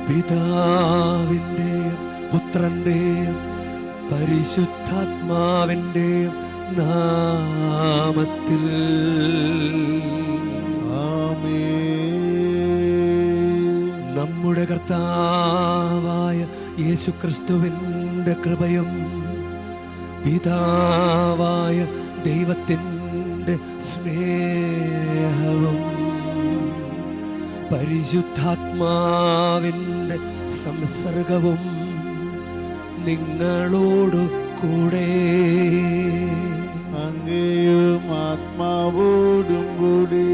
പിതാവിൻ്റെയും പുത്രൻ്റെയും പരിശുദ്ധാത്മാവിൻ്റെയും നാമത്തിൽ നമ്മുടെ കർത്താവായ യേശുക്രിസ്തുവിൻ്റെ കൃപയും പിതാവായ ദൈവത്തിൻ്റെ സ്നേഹവും പരിശുദ്ധാത്മാവിൻ്റെ സംസർഗവും നിങ്ങളോട് കൂടെ അങ്ങയും ആത്മാവോടും കൂടി.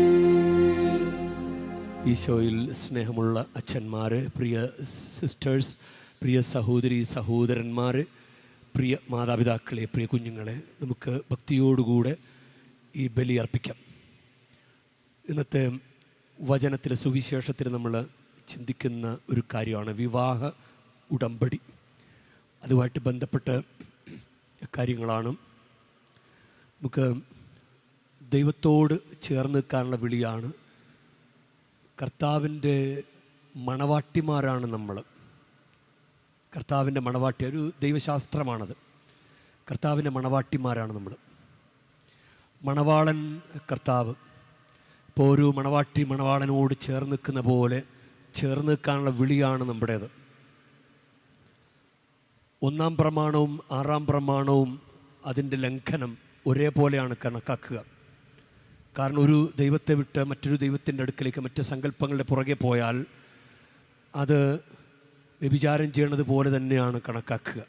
ഈശോയിൽ സ്നേഹമുള്ള അച്ഛന്മാർ, പ്രിയ സിസ്റ്റേഴ്സ്, പ്രിയ സഹോദരി സഹോദരന്മാർ, പ്രിയ മാതാപിതാക്കളെ, പ്രിയ കുഞ്ഞുങ്ങളെ, നമുക്ക് ഭക്തിയോടുകൂടെ ഈ ബലി അർപ്പിക്കാം. ഇന്നത്തെ വചനത്തിലെ സുവിശേഷത്തിൽ നമ്മൾ ചിന്തിക്കുന്ന ഒരു കാര്യമാണ് വിവാഹ ഉടമ്പടി. അതുമായിട്ട് ബന്ധപ്പെട്ട കാര്യങ്ങളാണ്. നമുക്ക് ദൈവത്തോട് ചേർന്ന് നിൽക്കാനുള്ള വിളിയാണ്. കർത്താവിൻ്റെ മണവാട്ടിമാരാണ് നമ്മൾ. കർത്താവിൻ്റെ മണവാട്ടി ഒരു ദൈവശാസ്ത്രമാണത്. കർത്താവിൻ്റെ മണവാട്ടിമാരാണ് നമ്മൾ. മണവാളൻ കർത്താവ്. ഇപ്പോൾ ഒരു മണവാട്ടി മണവാളനോട് ചേർന്ന് നിൽക്കുന്ന പോലെ ചേർന്ന് നിൽക്കാനുള്ള വിളിയാണ് നമ്മുടേത്. 1-ാം പ്രമാണവും 6-ാം പ്രമാണവും അതിൻ്റെ ലംഘനം ഒരേപോലെയാണ് കണക്കാക്കുക. കാരണം ഒരു ദൈവത്തെ വിട്ട് മറ്റൊരു ദൈവത്തിൻ്റെ അടുക്കലേക്ക് മറ്റ് സങ്കല്പങ്ങളുടെ പുറകെ പോയാൽ അത് വ്യഭിചാരം ചെയ്യണത് പോലെ തന്നെയാണ് കണക്കാക്കുക.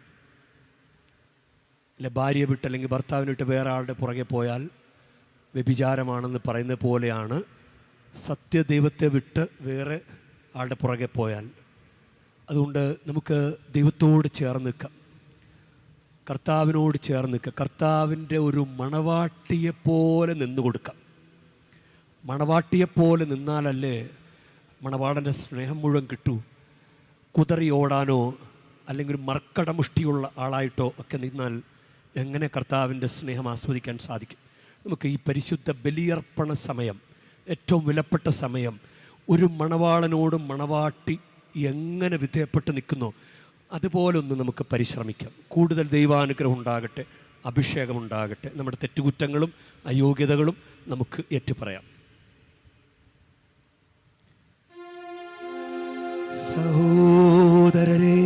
അല്ലെ, ഭാര്യയെ വിട്ട് അല്ലെങ്കിൽ ഭർത്താവിനെ വിട്ട് വേറെ ആളുടെ പുറകെ പോയാൽ വ്യഭിചാരമാണെന്ന് പറയുന്നത് പോലെയാണ് സത്യദൈവത്തെ വിട്ട് വേറെ ആളുടെ പുറകെ പോയാൽ. അതുകൊണ്ട് നമുക്ക് ദൈവത്തോട് ചേർന്ന് നിൽക്കാം, കർത്താവിനോട് ചേർന്ന് നിൽക്കുക, കർത്താവിൻ്റെ ഒരു മണവാട്ടിയെപ്പോലെ നിന്ന് കൊടുക്കാം. മണവാട്ടിയെപ്പോലെ നിന്നാലല്ലേ മണവാളൻ്റെ സ്നേഹം മുഴുവൻ കിട്ടൂ. കുതറി ഓടാനോ അല്ലെങ്കിൽ മർക്കടമുഷ്ടിയുള്ള ആളായിട്ടോ ഒക്കെ നിന്നാൽ എങ്ങനെ കർത്താവിൻ്റെ സ്നേഹം ആസ്വദിക്കാൻ സാധിക്കും? നമുക്ക് ഈ പരിശുദ്ധ ബലിയർപ്പണ സമയം, ഏറ്റവും വിലപ്പെട്ട സമയം, ഒരു മണവാളനോടും മണവാട്ടി എങ്ങനെ വിധേയപ്പെട്ട് നിൽക്കുന്നോ അതുപോലെ ഒന്ന് നമുക്ക് പരിശ്രമിക്കാം. കൂടുതൽ ദൈവാനുഗ്രഹം ഉണ്ടാകട്ടെ, അഭിഷേകം ഉണ്ടാകട്ടെ. നമ്മുടെ തെറ്റുകുറ്റങ്ങളും അയോഗ്യതകളും നമുക്ക് ഏറ്റുപറയാം. സഹോദരരേ,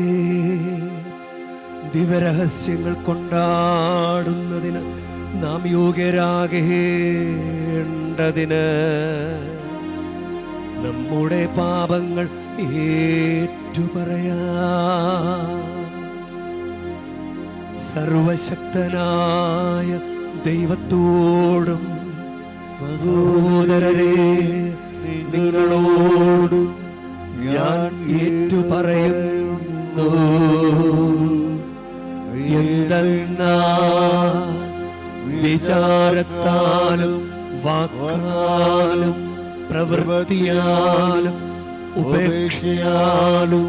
ദിവരഹസ്യങ്ങൾ കൊണ്ടാടുന്നതിന് നാം യോഗ്യരാകേണ്ടതിന് നമ്മുടെ പാപങ്ങൾ ഏറ്റുപറയാം. സർവശക്തനായ ദൈവത്തോടും സഹോദരരേ നിങ്ങളോടും ഞാൻ ഏറ്റുപറയുന്നു. എന്തെന്നാൽ വിചാരത്താലും വാക്കാലും പ്രവൃത്തിയാലും ഉപേക്ഷയാലും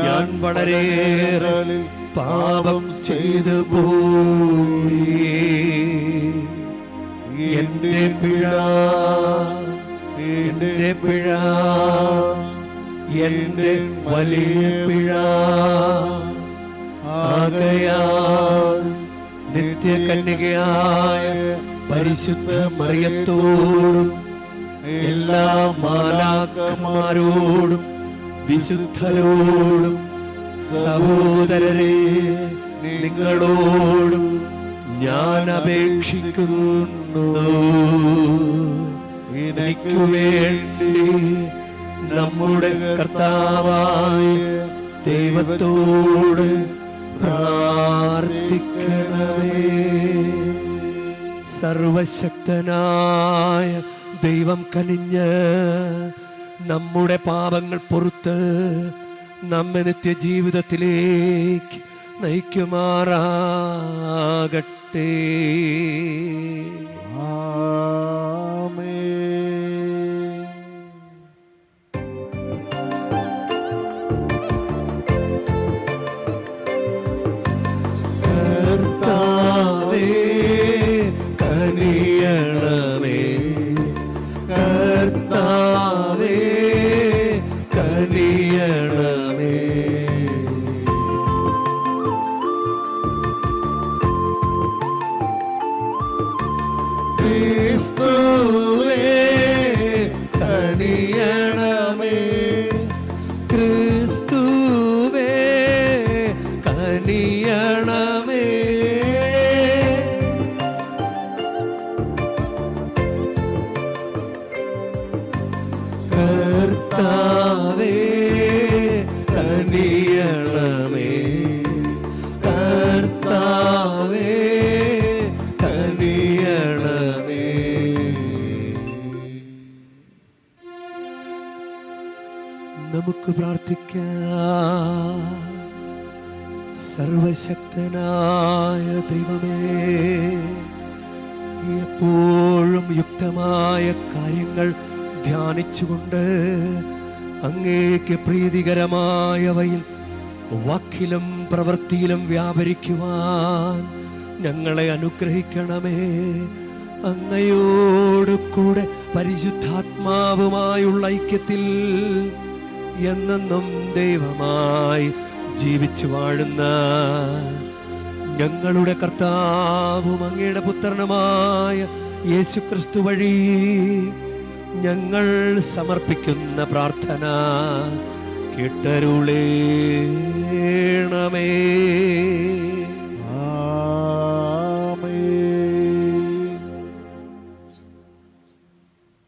ഞാൻ വളരെയേറെ പാപം ചെയ്തു പോയി. എൻ്റെ പിഴ, എൻ്റെ പിഴ, എൻ്റെ വലിയ പിഴ. ആകയാൽ നിത്യകന്യകയായ പരിശുദ്ധ മറിയത്തോടും എല്ലാ മാലാഖമാരോടും വിശുദ്ധരോടും സഹോദരരെ നിങ്ങളോടും ഞാൻ അപേക്ഷിക്കുന്നു. എനിക്ക് വേണ്ടി നമ്മുടെ കർത്താവായ ദൈവത്തോട് പ്രാർത്ഥിക്കണമേ. സർവശക്തനായ ദൈവം കനിഞ്ഞ് നമ്മുടെ പാപങ്ങൾ പൊറുത്ത് നമ്മെ നിത്യജീവിതത്തിലേക്ക് നയിക്കുമാറാകട്ടെ. കർത്താവേ കനിയണമേ, കർത്താവേ കനിയണമേ. നമുക്ക് പ്രാർത്ഥിക്കാം. സർവശക്തനായ ദൈവമേ, എപ്പോഴും യുക്തമായ കാര്യങ്ങൾ ധ്യാനിച്ചുകൊണ്ട് അങ്ങേക്ക് പ്രീതികരമായവയിൽ വാക്കിലും പ്രവൃത്തിയിലും വ്യാപരിക്കുവാൻ ഞങ്ങളെ അനുഗ്രഹിക്കണമേ. അങ്ങയോട് കൂടെ പരിശുദ്ധാത്മാവുമായുള്ള ഐക്യത്തിൽ എന്നെന്നും ദൈവമായി ജീവിച്ചു വാഴുന്ന ഞങ്ങളുടെ കർത്താവും അങ്ങയുടെ പുത്രനുമായ യേശുക്രിസ്തു വഴി ഞങ്ങൾ സമർപ്പിക്കുന്ന പ്രാർത്ഥന കേട്ടരുളേണമേ.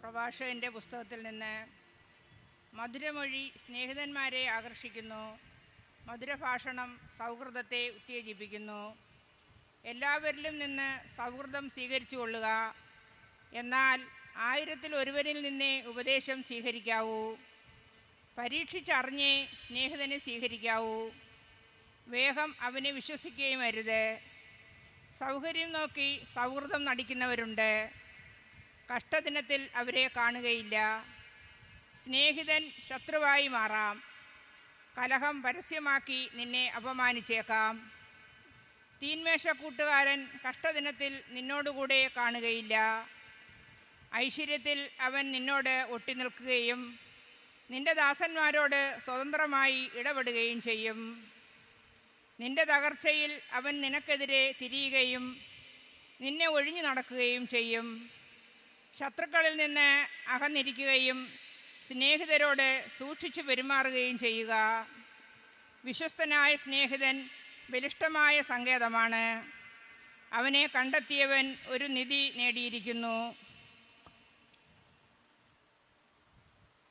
പ്രഭാഷകന്റെ പുസ്തകത്തിൽ നിന്ന് മധുരമൊഴി സ്നേഹിതന്മാരെ ആകർഷിക്കുന്നു, മധുരഭാഷണം സൗഹൃദത്തെ ഉത്തേജിപ്പിക്കുന്നു. എല്ലാവരിലും നിന്ന് സൗഹൃദം സ്വീകരിച്ചു കൊള്ളുക, എന്നാൽ 1000-ൽ ഒരുവനിൽ നിന്നേ ഉപദേശം സ്വീകരിക്കാവൂ. പരീക്ഷിച്ചറിഞ്ഞേ സ്നേഹിതനെ സ്വീകരിക്കാവൂ. വേഗം അവനെ വിശ്വസിക്കുകയും അരുത്. സൗകര്യം നോക്കി സൗഹൃദം നടിക്കുന്നവരുണ്ട്, കഷ്ടദിനത്തിൽ അവരെ കാണുകയില്ല. സ്നേഹിതൻ ശത്രുവായി മാറാം, കലഹം പരസ്യമാക്കി നിന്നെ അപമാനിച്ചേക്കാം. തീന്മേശക്കൂട്ടുകാരൻ കഷ്ടദിനത്തിൽ നിന്നോടുകൂടെ കാണുകയില്ല. ഐശ്വര്യത്തിൽ അവൻ നിന്നോട് ഒട്ടി നിൽക്കുകയും നിന്റെ ദാസന്മാരോട് സ്വതന്ത്രമായി ഇടപെടുകയും ചെയ്യും. നിന്റെ തകർച്ചയിൽ അവൻ നിനക്കെതിരെ തിരിയുകയും നിന്നെ ഒഴിഞ്ഞു നടക്കുകയും ചെയ്യും. ശത്രുക്കളിൽ നിന്ന് അകന്നിരിക്കുകയും സ്നേഹിതരോട് സൂക്ഷിച്ചു പെരുമാറുകയും ചെയ്യുക. വിശ്വസ്തനായ സ്നേഹിതൻ ബലിഷ്ഠമായ സങ്കേതമാണ്, അവനെ കണ്ടെത്തിയവൻ ഒരു നിധി നേടിയിരിക്കുന്നു.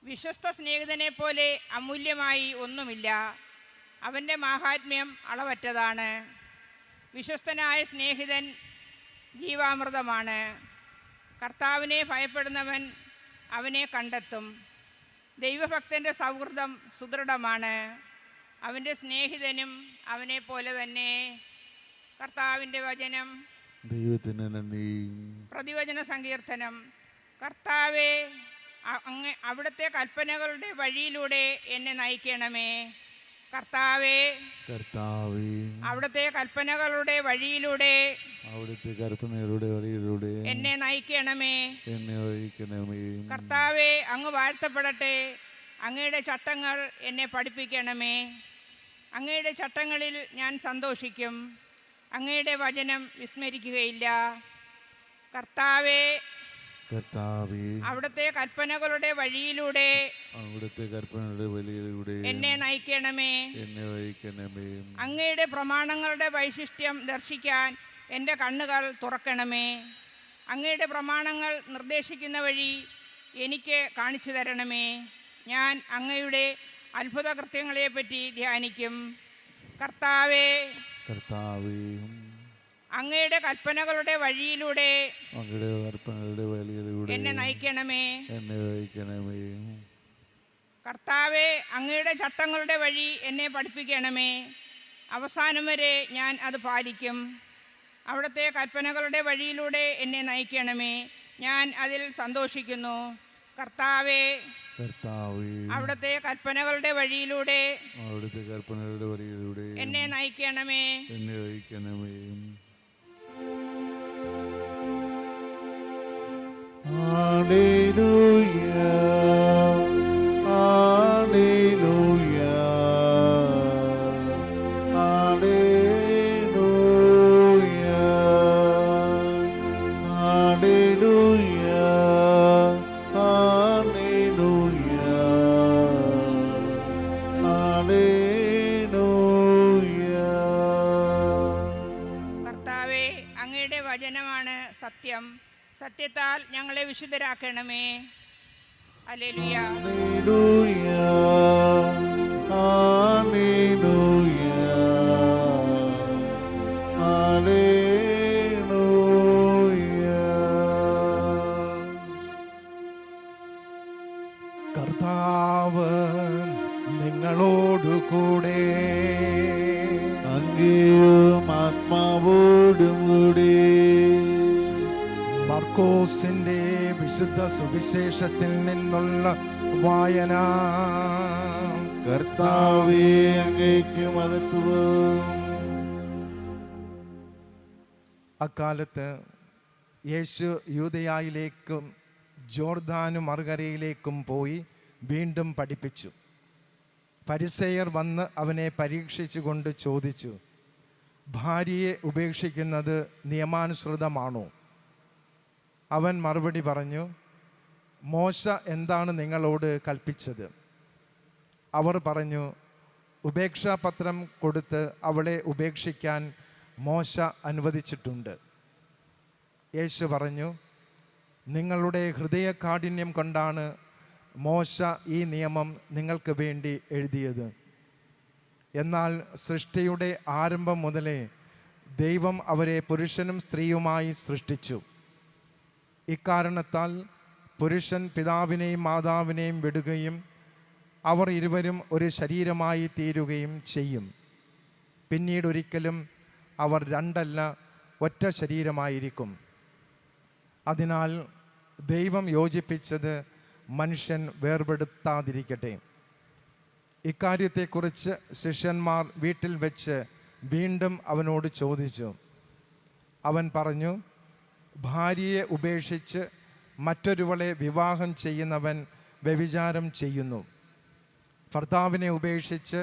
വിശ്വസ്ത സ്നേഹിതനെ പോലെ അമൂല്യമായി ഒന്നുമില്ല, അവൻ്റെ മാഹാത്മ്യം അളവറ്റതാണ്. വിശ്വസ്തനായ സ്നേഹിതൻ ജീവാമൃതമാണ്, കർത്താവിനെ ഭയപ്പെടുന്നവൻ അവനെ കണ്ടെത്തും. ദൈവഭക്തൻ്റെ സൗഹൃദം സുദൃഢമാണ്, അവൻ്റെ സ്നേഹിതനും അവനെ പോലെ തന്നെ. കർത്താവിൻ്റെ വചനം. ദൈവത്തിന് നന്ദി. പ്രതിവചന സങ്കീർത്തനം. കർത്താവേ, അവിടുത്തെ കൽപ്പനകളുടെ വഴിയിലൂടെ എന്നെ നയിക്കണമേ. കർത്താവേ, കർത്താവേ, അവിടുത്തെ കൽപ്പനകളുടെ വഴിയിലൂടെ എന്നെ നയിക്കണമേ. കർത്താവേ, അങ്ങ് വാഴ്ത്തപ്പെടട്ടെ. അങ്ങയുടെ ചട്ടങ്ങൾ എന്നെ പഠിപ്പിക്കണമേ. അങ്ങയുടെ ചട്ടങ്ങളിൽ ഞാൻ സന്തോഷിക്കും, അങ്ങയുടെ വചനം വിസ്മരിക്കുകയില്ല. കർത്താവേ, അവിടുത്തെ കൽപ്പനകളുടെ വഴിയിലൂടെ എന്നെ നയിക്കണമേ. അങ്ങയുടെ പ്രമാണങ്ങളുടെ വൈശിഷ്ട്യം ദർശിക്കാൻ എൻ്റെ കണ്ണുകൾ തുറക്കണമേ. അങ്ങയുടെ പ്രമാണങ്ങൾ നിർദ്ദേശിക്കുന്ന വഴി എനിക്ക് കാണിച്ചു തരണമേ. ഞാൻ അങ്ങയുടെ അത്ഭുത കൃത്യങ്ങളെപ്പറ്റി ധ്യാനിക്കും. കർത്താവേ, അങ്ങയുടെ കൽപ്പനകളുടെ വഴിയിലൂടെ എന്നെ നയിക്കണമേ. കർത്താവേ, അങ്ങയുടെ ചട്ടങ്ങളുടെ വഴി എന്നെ പഠിപ്പിക്കണമേ. അവസാനം വരെ ഞാൻ അത് പാലിക്കും. അവിടുത്തെ കൽപ്പനകളുടെ വഴിയിലൂടെ എന്നെ നയിക്കണമേ. ഞാൻ അതിൽ സന്തോഷിക്കുന്നു. കർത്താവേ, അവിടുത്തെ കൽപ്പനകളുടെ വഴിയിലൂടെ എന്നെ നയിക്കണമേ. Hallelujah, hallelujah, hallelujah, hallelujah, hallelujah, hallelujah. കർത്താവേ, അങ്ങയുടെ വചനമാണ് സത്യം. സത്യത്താൽ ഞങ്ങളെ വിശുദ്ധരാക്കണമേ. Hallelujah, hallelujah, hallelujah, hallelujah. കർത്താവ് നിങ്ങളോടുകൂടെ. അങ്ങേയും ആത്മാവോടും കൂടി. മർക്കോസിന്റെ വിശുദ്ധ സുവിശേഷത്തിൽ നിന്നുള്ള വായന. കർത്താവേ, അങ്ങേക്ക് മഹത്വം. അക്കാലത്ത് യേശു യൂദയായിലേക്കും ജോർദാനു മറുകരയിലേക്കും പോയി വീണ്ടും പഠിപ്പിച്ചു. ഫരിസേയർ വന്ന് അവനെ പരീക്ഷിച്ചുകൊണ്ട് ചോദിച്ചു, ഭാര്യയെ ഉപേക്ഷിക്കുന്നത് നിയമാനുസൃതമാണോ? അവൻ മറുപടി പറഞ്ഞു, മോശ എന്താണ് നിങ്ങളോട് കൽപ്പിച്ചത്? അവർ പറഞ്ഞു, ഉപേക്ഷാപത്രം കൊടുത്ത് അവളെ ഉപേക്ഷിക്കാൻ മോശ അനുവദിച്ചിട്ടുണ്ട്. യേശു പറഞ്ഞു, നിങ്ങളുടെ ഹൃദയകാഠിന്യം കൊണ്ടാണ് മോശ ഈ നിയമം നിങ്ങൾക്ക് വേണ്ടി എഴുതിയത്. എന്നാൽ സൃഷ്ടിയുടെ ആരംഭം മുതലേ ദൈവം അവരെ പുരുഷനും സ്ത്രീയുമായി സൃഷ്ടിച്ചു. ഇക്കാരണത്താൽ പുരുഷൻ പിതാവിനെയും മാതാവിനെയും വിടുകയും അവർ ഇരുവരും ഒരു ശരീരമായി തീരുകയും ചെയ്യും. പിന്നീട് ഒരിക്കലും അവർ രണ്ടല്ല, ഒറ്റ ശരീരമായിരിക്കും. അതിനാൽ ദൈവം യോജിപ്പിച്ചത് മനുഷ്യൻ വേർപെടുത്താതിരിക്കട്ടെ. ഇക്കാര്യത്തെക്കുറിച്ച് ശിഷ്യന്മാർ വീട്ടിൽ വെച്ച് വീണ്ടും അവനോട് ചോദിച്ചു. അവൻ പറഞ്ഞു, ഭാര്യയെ ഉപേക്ഷിച്ച് മറ്റൊരുവളെ വിവാഹം ചെയ്യുന്നവൻ വ്യഭിചാരം ചെയ്യുന്നു. ഭർത്താവിനെ ഉപേക്ഷിച്ച്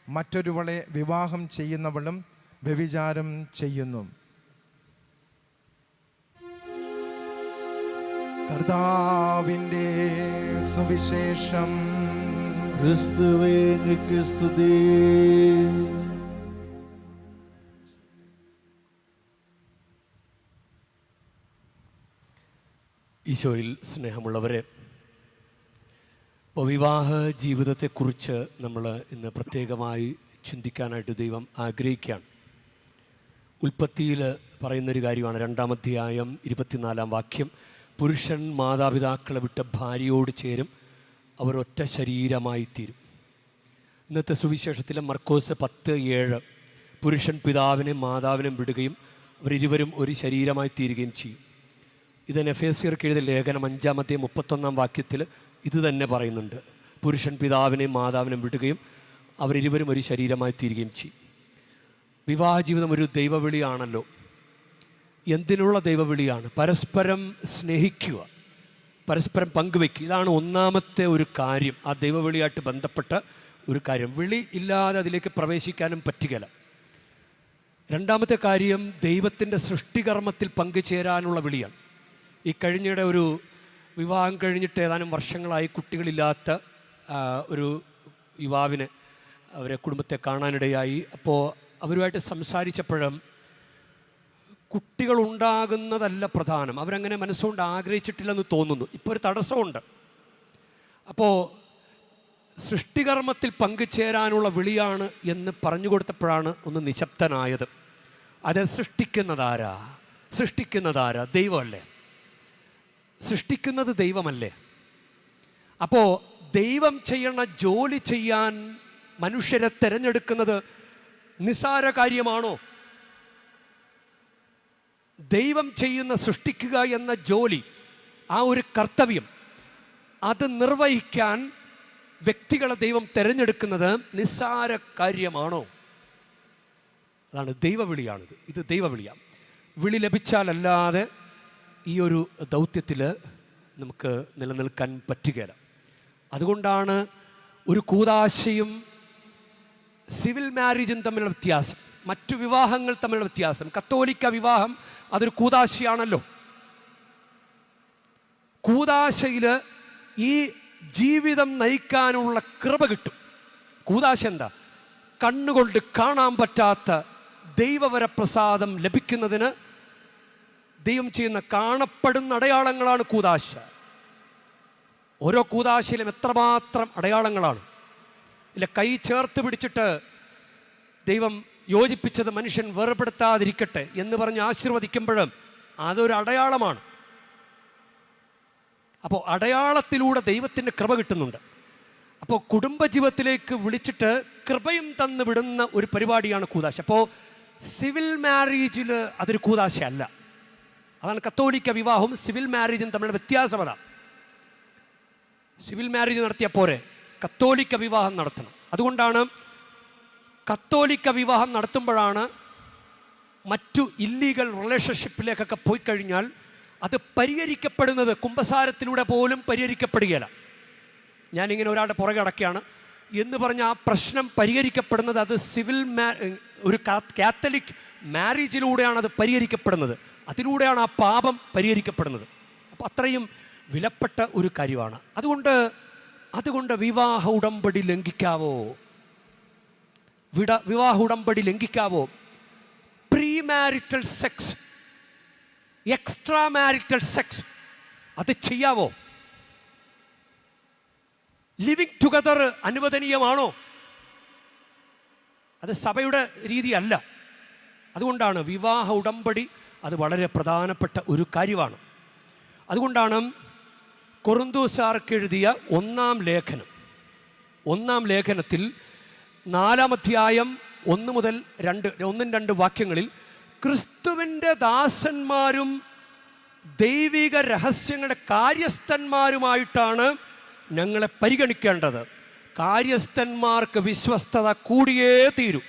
മറ്റൊരുവളെ വിവാഹം ചെയ്യുന്നവളും വ്യഭിചാരം ചെയ്യുന്നു. കർത്താവിൻ്റെ സുവിശേഷം. ക്രിസ്തുവേ, അങ്ങേക്ക് സ്തുതി. ഈശോയിൽ സ്നേഹമുള്ളവരെ, ഇപ്പോൾ വിവാഹ ജീവിതത്തെക്കുറിച്ച് നമ്മൾ ഇന്ന് പ്രത്യേകമായി ചിന്തിക്കാനായിട്ട് ദൈവം ആഗ്രഹിക്കുകയാണ്. ഉൽപ്പത്തിയിൽ പറയുന്നൊരു കാര്യമാണ്, 2-ാം അധ്യായം 24-ാം വാക്യം, പുരുഷൻ മാതാപിതാക്കളെ വിട്ട് ഭാര്യയോട് ചേരും, അവർ ഒറ്റ ശരീരമായി തീരും. ഇന്നത്തെ സുവിശേഷത്തിലെ മർക്കോസ് 10:7, പുരുഷൻ പിതാവിനെയും മാതാവിനെയും വിടുകയും അവരിരുവരും ഒരു ശരീരമായി തീരുകയും ചെയ്യും. ഇതിന് എഫേസ്യർക്ക് എഴുതിയ ലേഖനം 5-ാം അധ്യായം 31-ാം വാക്യത്തിൽ ഇത് തന്നെ പറയുന്നുണ്ട്. പുരുഷൻ പിതാവിനെയും മാതാവിനെയും വിടുകയും അവരിരുവരും ഒരു ശരീരമായി തീരുകയും ചെയ്യും. വിവാഹ ജീവിതം ഒരു ദൈവവിളിയാണല്ലോ. എന്തിനുള്ള ദൈവവിളിയാണ്? പരസ്പരം സ്നേഹിക്കുക, പരസ്പരം പങ്കുവയ്ക്കുക. ഇതാണ് ഒന്നാമത്തെ ഒരു കാര്യം, ആ ദൈവവിളിയായിട്ട് ബന്ധപ്പെട്ട ഒരു കാര്യം. വിളി ഇല്ലാതെ അതിലേക്ക് പ്രവേശിക്കാനും പറ്റുകയില്ല. രണ്ടാമത്തെ കാര്യം ദൈവത്തിൻ്റെ സൃഷ്ടികർമ്മത്തിൽ പങ്കുചേരാനുള്ള വിളിയാണ്. ഈ കഴിഞ്ഞിടെ ഒരു വിവാഹം കഴിഞ്ഞിട്ട് ഏതാനും വർഷങ്ങളായി കുട്ടികളില്ലാത്ത ഒരു യുവാവിനെ, അവരെ കുടുംബത്തെ കാണാനിടയായി. അപ്പോൾ അവരുമായിട്ട് സംസാരിച്ചപ്പോഴും കുട്ടികളുണ്ടാകുന്നതല്ല പ്രധാനം, അവരങ്ങനെ മനസ്സുകൊണ്ട് ആഗ്രഹിച്ചിട്ടില്ലെന്ന് തോന്നുന്നു. ഇപ്പോൾ ഒരു തടസ്സമുണ്ട്. അപ്പോൾ സൃഷ്ടികർമ്മത്തിൽ പങ്കുചേരാനുള്ള വിളിയാണ് എന്ന് പറഞ്ഞു കൊടുത്തപ്പോഴാണ് ഒന്ന് നിശബ്ദനായത്. അത് സൃഷ്ടിക്കുന്നതാരാ? ദൈവമല്ലേ? സൃഷ്ടിക്കുന്നത് ദൈവമല്ലേ? അപ്പോൾ ദൈവം ചെയ്യണ ജോലി ചെയ്യാൻ മനുഷ്യരെ തിരഞ്ഞെടുക്കുന്നത് നിസ്സാര കാര്യമാണോ? ദൈവം ചെയ്യുന്ന സൃഷ്ടിക്കുക എന്ന ജോലി, ആ ഒരു കർത്തവ്യം, അത് നിർവഹിക്കാൻ വ്യക്തികളെ ദൈവം തിരഞ്ഞെടുക്കുന്നത് നിസ്സാര കാര്യമാണോ? അതാണ് ദൈവവിളിയാണിത്. ഇത് ദൈവവിളിയാണ്. വിളി ലഭിച്ചാലല്ലാതെ ഈ ഒരു ദൗത്യത്തിൽ നമുക്ക് നിലനിൽക്കാൻ പറ്റുകയില്ല. അതുകൊണ്ടാണ് ഒരു കൂദാശയും സിവിൽ മാരേജും തമ്മിലുള്ള വ്യത്യാസം, മറ്റു വിവാഹങ്ങൾ തമ്മിലുള്ള വ്യത്യാസം. കത്തോലിക്ക വിവാഹം അതൊരു കൂദാശയാണല്ലോ. കൂദാശയിൽ ഈ ജീവിതം നയിക്കാനുള്ള കൃപ കിട്ടും. കൂദാശ എന്താ? കണ്ണുകൊണ്ട് കാണാൻ പറ്റാത്ത ദൈവവരപ്രസാദം ലഭിക്കുന്നതിന് ദൈവം ചെയ്യുന്ന കാണപ്പെടുന്ന അടയാളങ്ങളാണ് കൂദാശ. ഓരോ കൂദാശയിലും എത്രമാത്രം അടയാളങ്ങളാണ്. ഇല്ല, കൈ ചേർത്ത് പിടിച്ചിട്ട് ദൈവം യോജിപ്പിച്ചത് മനുഷ്യൻ വേർപെടുത്താതിരിക്കട്ടെ എന്ന് പറഞ്ഞ് ആശീർവദിക്കുമ്പോഴും അതൊരു അടയാളമാണ്. അപ്പോൾ അടയാളത്തിലൂടെ ദൈവത്തിൻ്റെ കൃപ കിട്ടുന്നുണ്ട്. അപ്പോൾ കുടുംബജീവിതത്തിലേക്ക് വിളിച്ചിട്ട് കൃപയും തന്ന് വിടുന്ന ഒരു പരിപാടിയാണ് കൂദാശ. അപ്പോൾ സിവിൽ മാരേജിൽ അതൊരു കൂദാശയല്ല. അതാണ് കത്തോലിക്ക വിവാഹവും സിവിൽ മാരേജും തമ്മിലുള്ള വ്യത്യാസം. അതാണ് സിവിൽ മാരേജ് നടത്തിയ പോരെ, കത്തോലിക്ക വിവാഹം നടത്തണം. അതുകൊണ്ടാണ് കത്തോലിക്ക വിവാഹം നടത്തുമ്പോഴാണ് മറ്റു ഇല്ലീഗൽ റിലേഷൻഷിപ്പിലേക്കൊക്കെ പോയി കഴിഞ്ഞാൽ അത് പരിഹരിക്കപ്പെടുന്നത് കുമ്പസാരത്തിലൂടെ പോലും പരിഹരിക്കപ്പെടുകയില്ല. ഞാനിങ്ങനെ ഒരാളുടെ പുറകെ അടക്കുകയാണ് എന്ന് പറഞ്ഞ് ആ പ്രശ്നം പരിഹരിക്കപ്പെടുന്നത് അത് സിവിൽ ഒരു കാത്തലിക് മാരേജിലൂടെയാണ് അത് പരിഹരിക്കപ്പെടുന്നത്. അതിലൂടെയാണ് ആ പാപം പരിഹരിക്കപ്പെടുന്നത്. അപ്പം അത്രയും വിലപ്പെട്ട ഒരു കാര്യമാണ്. അതുകൊണ്ട് വിവാഹ ഉടമ്പടി ലംഘിക്കാവോ? വിവാഹ ഉടമ്പടി ലംഘിക്കാവോ? Pre marital sex, extra marital sex അത് ചെയ്യാവോ? Living together അനുവദനീയമാണോ? അത് സഭയുടെ രീതിയല്ല. അതുകൊണ്ടാണ് വിവാഹ ഉടമ്പടി അത് വളരെ പ്രധാനപ്പെട്ട ഒരു കാര്യമാണ്. അതുകൊണ്ടാണ് കൊറിന്തോസ്യർക്ക് എഴുതിയ ഒന്നാം ലേഖനത്തിൽ 4-ാം അധ്യായം 1 മുതൽ 2 വാക്യങ്ങളിൽ ക്രിസ്തുവിൻ്റെ ദാസന്മാരും ദൈവിക രഹസ്യങ്ങളുടെ കാര്യസ്ഥന്മാരുമായിട്ടാണ് ഞങ്ങളെ പരിഗണിക്കേണ്ടത്. കാര്യസ്ഥന്മാർക്ക് വിശ്വസ്തത കൂടിയേ തീരൂ.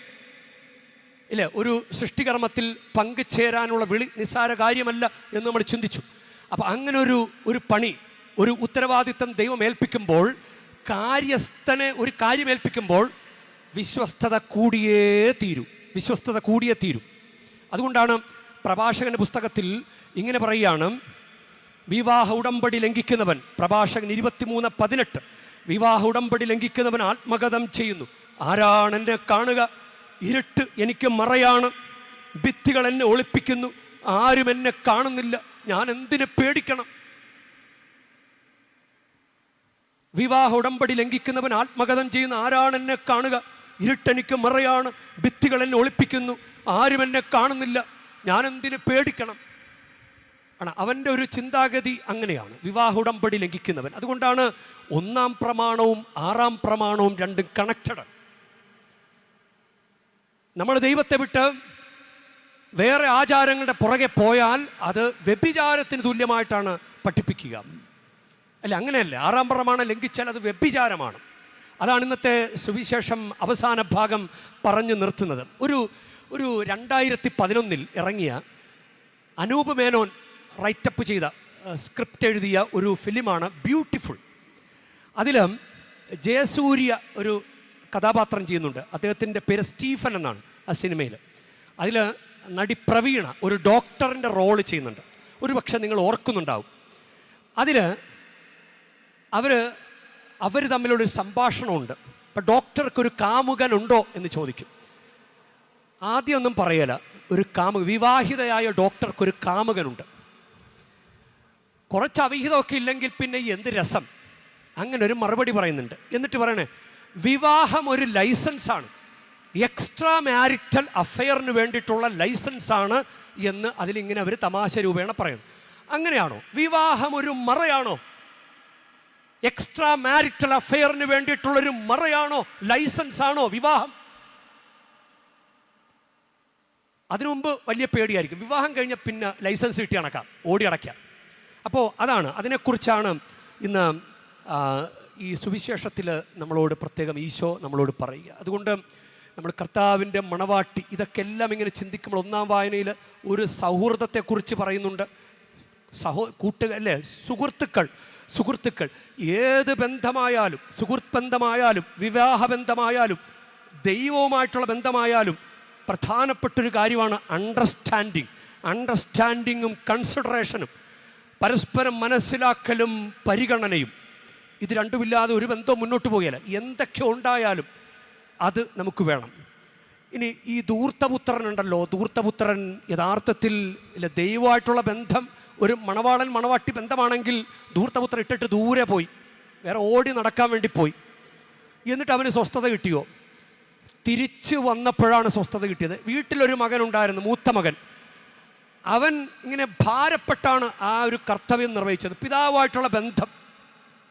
ഇല്ലേ, ഒരു സൃഷ്ടികർമ്മത്തിൽ പങ്കുചേരാനുള്ള വിളി നിസ്സാര കാര്യമല്ല എന്ന് നമ്മൾ ചിന്തിച്ചു. അപ്പം അങ്ങനെ ഒരു പണി, ഒരു ഉത്തരവാദിത്തം ദൈവം ഏൽപ്പിക്കുമ്പോൾ, കാര്യസ്ഥനെ ഒരു കാര്യം ഏൽപ്പിക്കുമ്പോൾ വിശ്വസ്തത കൂടിയേ തീരൂ. അതുകൊണ്ടാണ് പ്രഭാഷകന്റെ പുസ്തകത്തിൽ ഇങ്ങനെ പറയുകയാണ്, വിവാഹ ഉടമ്പടി ലംഘിക്കുന്നവൻ, പ്രഭാഷകൻ 23:18, വിവാഹ ഉടമ്പടി ലംഘിക്കുന്നവൻ ആത്മഗതം ചെയ്യുന്നു. ആരാണ് എന്നെ കാണുക? ഇരുട്ട് എനിക്ക് മറയാണ്, ഭിത്തികൾ എന്നെ ഒളിപ്പിക്കുന്നു, ആരും എന്നെ കാണുന്നില്ല, ഞാൻ എന്തിനെ പേടിക്കണം? വിവാഹ ഉടമ്പടി ലംഘിക്കുന്നവൻ ആത്മഗതം ചെയ്യുന്നു. ആരാണ് എന്നെ കാണുക? ഇരുട്ടെനിക്ക് മറയാണ്, ഭിത്തികൾ എന്നെ ഒളിപ്പിക്കുന്നു, ആരും എന്നെ കാണുന്നില്ല, ഞാൻ എന്തിന് പേടിക്കണം? അവൻ്റെ ഒരു ചിന്താഗതി അങ്ങനെയാണ്, വിവാഹ ഉടമ്പടി ലംഘിക്കുന്നവൻ. അതുകൊണ്ടാണ് 1-ാം പ്രമാണവും 6-ാം പ്രമാണവും രണ്ടും കണക്റ്റഡ്. നമ്മൾ ദൈവത്തെ വിട്ട് വേറെ ആചാരങ്ങളുടെ പുറകെ പോയാൽ അത് വ്യഭിചാരത്തിന് തുല്യമായിട്ടാണ് പഠിപ്പിക്കുക. അല്ല, അങ്ങനെയല്ല. 6-ാം പ്രമാണം ലംഘിച്ചാൽ അത് വ്യഭിചാരമാണ്. അതാണ് ഇന്നത്തെ സുവിശേഷം അവസാന ഭാഗം പറഞ്ഞു നിർത്തുന്നത്. ഒരു 2011 ഇറങ്ങിയ അനൂപ് മേനോൻ റൈറ്റപ്പ് ചെയ്ത സ്ക്രിപ്റ്റ് എഴുതിയ ഒരു ഫിലിമാണ് ബ്യൂട്ടിഫുൾ. അതിൽ ജയസൂര്യ ഒരു കഥാപാത്രം ചെയ്യുന്നുണ്ട്. അദ്ദേഹത്തിൻ്റെ പേര് സ്റ്റീഫൻ എന്നാണ് ആ സിനിമയിൽ. അതിൽ നടി പ്രവീണ ഒരു ഡോക്ടറിൻ്റെ റോള് ചെയ്യുന്നുണ്ട്. ഒരു പക്ഷേ നിങ്ങൾ ഓർക്കുന്നുണ്ടാവും. അതിൽ അവർ തമ്മിലൊരു സംഭാഷണമുണ്ട്. അപ്പം ഡോക്ടർക്കൊരു കാമുകനുണ്ടോ എന്ന് ചോദിക്കും. ആദ്യമൊന്നും പറയല, വിവാഹിതയായ ഡോക്ടർക്കൊരു കാമുകനുണ്ട്. കുറച്ച് അവിഹിതമൊക്കെ ഇല്ലെങ്കിൽ പിന്നെ എന്ത് രസം, അങ്ങനെ ഒരു മറുപടി പറയുന്നുണ്ട്. എന്നിട്ട് പറയണേ, വിവാഹം ഒരു ലൈസൻസാണ്, എക്സ്ട്രാ മാരിറ്റൽ അഫെയറിന് വേണ്ടിയിട്ടുള്ള ലൈസൻസാണ് എന്ന് അതിലിങ്ങനെ അവർ തമാശ രൂപേണ പറയുന്നു. അങ്ങനെയാണോ? വിവാഹം ഒരു മറയാണോ? എക്സ്ട്രാ മാരിറ്റൽ അഫെയറിന് വേണ്ടിയിട്ടുള്ളൊരു മറയാണോ, ലൈസൻസാണോ വിവാഹം? അതിനു മുമ്പ് വലിയ പേടിയായിരിക്കും, വിവാഹം കഴിഞ്ഞ പിന്നെ ലൈസൻസ് കിട്ടി അടക്കാം, ഓടി അടയ്ക്കാം. അപ്പോൾ അതിനെക്കുറിച്ചാണ് ഇന്ന് ഈ സുവിശേഷത്തിൽ നമ്മളോട് പ്രത്യേകം ഈശോ നമ്മളോട് പറയുക. അതുകൊണ്ട് നമ്മൾ കർത്താവിൻ്റെ മണവാട്ടി, ഇതൊക്കെ എല്ലാം ഇങ്ങനെ ചിന്തിക്കുമ്പോൾ 1-ാം വായനയിൽ ഒരു സൗഹൃദത്തെക്കുറിച്ച് പറയുന്നുണ്ട്. സുഹൃത്തുക്കൾ ഏത് ബന്ധമായാലും, സുഹൃത്ത് ബന്ധമായാലും, വിവാഹ ബന്ധമായാലും, ദൈവവുമായിട്ടുള്ള ബന്ധമായാലും പ്രധാനപ്പെട്ടൊരു കാര്യമാണ് അണ്ടർസ്റ്റാൻഡിങ്ങും കൺസിഡറേഷനും, പരസ്പരം മനസ്സിലാക്കലും പരിഗണനയും. ഇത് രണ്ടുമില്ലാതെ ഒരു ബന്ധവും മുന്നോട്ട് പോകുകയില്ല. എന്തൊക്കെ ഉണ്ടായാലും അത് നമുക്ക് വേണം. ഇനി ഈ ധൂർത്തപുത്രനുണ്ടല്ലോ, ധൂർത്തപുത്രൻ യഥാർത്ഥത്തിൽ ദൈവമായിട്ടുള്ള ബന്ധം ഒരു മണവാട്ടി ബന്ധമാണെങ്കിൽ ധൂർത്തപുത്രൻ ഇട്ടിട്ട് ദൂരെ പോയി, വേറെ ഓടി നടക്കാൻ വേണ്ടി പോയി. എന്നിട്ട് അവന് സ്വസ്ഥത കിട്ടിയോ? തിരിച്ചു വന്നപ്പോഴാണ് സ്വസ്ഥത കിട്ടിയത്. വീട്ടിലൊരു മകനുണ്ടായിരുന്നു, മൂത്ത മകൻ. അവൻ ഇങ്ങനെ ഭാരപ്പെട്ടാണ് ആ ഒരു കർത്തവ്യം നിർവഹിച്ചത്. പിതാവായിട്ടുള്ള ബന്ധം,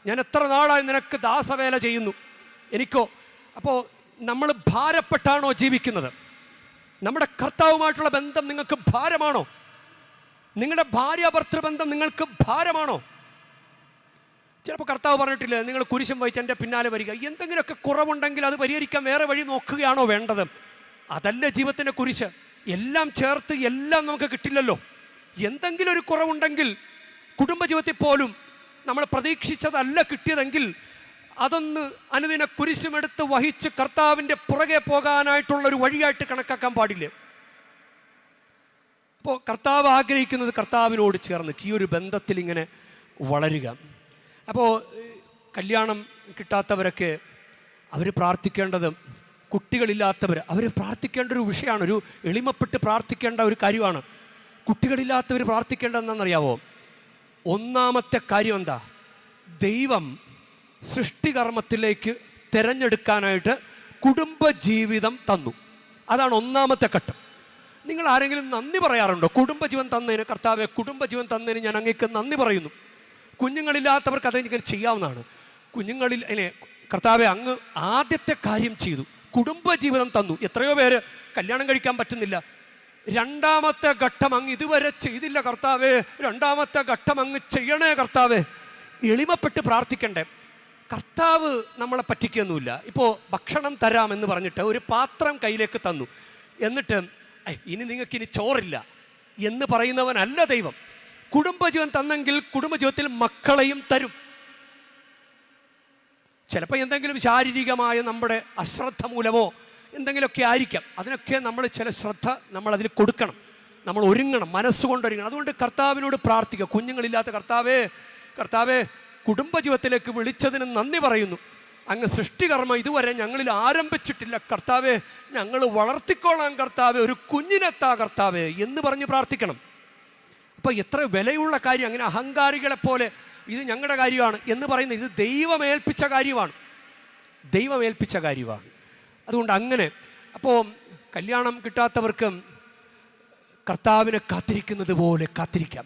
ഞാൻ എത്ര നാളായി നിനക്ക് ദാസവേല ചെയ്യുന്നു, എനിക്കോ? അപ്പോൾ നമ്മൾ ഭാരപ്പെട്ടാണോ ജീവിക്കുന്നത്? നമ്മുടെ കർത്താവുമായിട്ടുള്ള ബന്ധം നിങ്ങൾക്ക് ഭാരമാണോ? നിങ്ങളുടെ ഭാര്യാഭർത്തൃബന്ധം നിങ്ങൾക്ക് ഭാരമാണോ? ചിലപ്പോൾ കർത്താവ് പറഞ്ഞിട്ടില്ല, നിങ്ങൾ കുരിശും വഹിച്ച് എൻ്റെ പിന്നാലെ വരിക. എന്തെങ്കിലുമൊക്കെ കുറവുണ്ടെങ്കിൽ അത് പരിഹരിക്കാൻ വേറെ വഴി നോക്കുകയാണോ വേണ്ടത്? അതല്ല ജീവിതത്തിൻ്റെ കുരിശ്. എല്ലാം ചേർത്ത് എല്ലാം നമുക്ക് കിട്ടില്ലല്ലോ. എന്തെങ്കിലും ഒരു കുറവുണ്ടെങ്കിൽ, കുടുംബജീവിതത്തിൽ പോലും നമ്മൾ പ്രതീക്ഷിച്ചതല്ല കിട്ടിയതെങ്കിൽ, അതൊന്ന് അനുദിന കുരിശുമെടുത്ത് വഹിച്ച് കർത്താവിൻ്റെ പുറകെ പോകാനായിട്ടുള്ളൊരു വഴിയായിട്ട് കണക്കാക്കാൻ പാടില്ലേ? അപ്പോൾ കർത്താവ് ആഗ്രഹിക്കുന്നത് കർത്താവിനോട് ചേർന്ന് ഈ ഒരു ബന്ധത്തിൽ ഇങ്ങനെ വളരുക. അപ്പോൾ കല്യാണം കിട്ടാത്തവരൊക്കെ അവർ പ്രാർത്ഥിക്കേണ്ടത്, കുട്ടികളില്ലാത്തവർ അവർ പ്രാർത്ഥിക്കേണ്ട ഒരു വിഷയമാണ്, ഒരു എളിമപ്പെട്ട് പ്രാർത്ഥിക്കേണ്ട ഒരു കാര്യമാണ്. കുട്ടികളില്ലാത്തവർ പ്രാർത്ഥിക്കേണ്ടതെന്നറിയാവോ? ഒന്നാമത്തെ കാര്യം എന്താ? ദൈവം സൃഷ്ടികർമ്മത്തിലേക്ക് തിരഞ്ഞെടുക്കാനായിട്ട് കുടുംബജീവിതം തന്നു. അതാണ് ഒന്നാമത്തെ ഘട്ടം. നിങ്ങൾ ആരെങ്കിലും നന്ദി പറയാറുണ്ടോ? കുടുംബജീവൻ തന്നതിന്, കർത്താവെ കുടുംബജീവൻ തന്നതിന് ഞാൻ അങ്ങേക്ക് നന്ദി പറയുന്നു. കുഞ്ഞുങ്ങളില്ലാത്തവർക്ക് അതെനിക്ക് ചെയ്യാവുന്നതാണ്. കുഞ്ഞുങ്ങളിൽ കർത്താവെ അങ്ങ് ആദ്യത്തെ കാര്യം ചെയ്തു, കുടുംബജീവിതം തന്നു. എത്രയോ പേര് കല്യാണം കഴിക്കാൻ പറ്റുന്നില്ല. രണ്ടാമത്തെ ഘട്ടം അങ്ങ് ഇതുവരെ ചെയ്തില്ല കർത്താവേ, രണ്ടാമത്തെ ഘട്ടം അങ്ങ് ചെയ്യണേ കർത്താവേ. എളിമപ്പെട്ട് പ്രാർത്ഥിക്കണ്ടേ? കർത്താവ് നമ്മളെ പറ്റിക്കൊന്നുമില്ല. ഇപ്പോൾ ഭക്ഷണം തരാമെന്ന് പറഞ്ഞിട്ട് ഒരു പാത്രം കയ്യിലേക്ക് തന്നു, എന്നിട്ട് ഇനി നിങ്ങൾക്കിനി ചോറില്ല എന്ന് പറയുന്നവനല്ല ദൈവം. കുടുംബജീവൻ തന്നെങ്കിൽ കുടുംബജീവിതത്തിൽ മക്കളെയും തരും. ചിലപ്പോൾ എന്തെങ്കിലും ശാരീരികമായ നമ്മുടെ അശ്രദ്ധ മൂലമോ എന്തെങ്കിലുമൊക്കെ ആയിരിക്കാം. അതിനൊക്കെ നമ്മൾ ചില ശ്രദ്ധ നമ്മളതിൽ കൊടുക്കണം, നമ്മൾ ഒരുങ്ങണം, മനസ്സുകൊണ്ടൊരുങ്ങണം. അതുകൊണ്ട് കർത്താവിനോട് പ്രാർത്ഥിക്കുക. കുഞ്ഞുങ്ങളില്ലാത്ത കർത്താവേ കുടുംബജീവിതത്തിലേക്ക് വിളിച്ചതിന് നന്ദി പറയുന്നു. അങ്ങ് സൃഷ്ടികർമ്മം ഇതുവരെ ഞങ്ങളിൽ ആരംഭിച്ചിട്ടില്ല കർത്താവേ, ഞങ്ങൾ വളർത്തിക്കോളാം കർത്താവേ, ഒരു കുഞ്ഞിനെത്താ കർത്താവേ എന്ന് പറഞ്ഞ് പ്രാർത്ഥിക്കണം. അപ്പോൾ എത്ര വിലയുള്ള കാര്യം! അങ്ങനെ അഹങ്കാരികളെപ്പോലെ ഇത് ഞങ്ങളുടെ കാര്യമാണ് എന്ന് പറയുന്നത്, ഇത് ദൈവമേൽപ്പിച്ച കാര്യമാണ്, ദൈവമേൽപ്പിച്ച കാര്യമാണ്. അതുകൊണ്ട് അങ്ങനെ അപ്പോൾ കല്യാണം കിട്ടാത്തവർക്ക് കർത്താവിനെ കാത്തിരിക്കുന്നത് പോലെ കാത്തിരിക്കാം.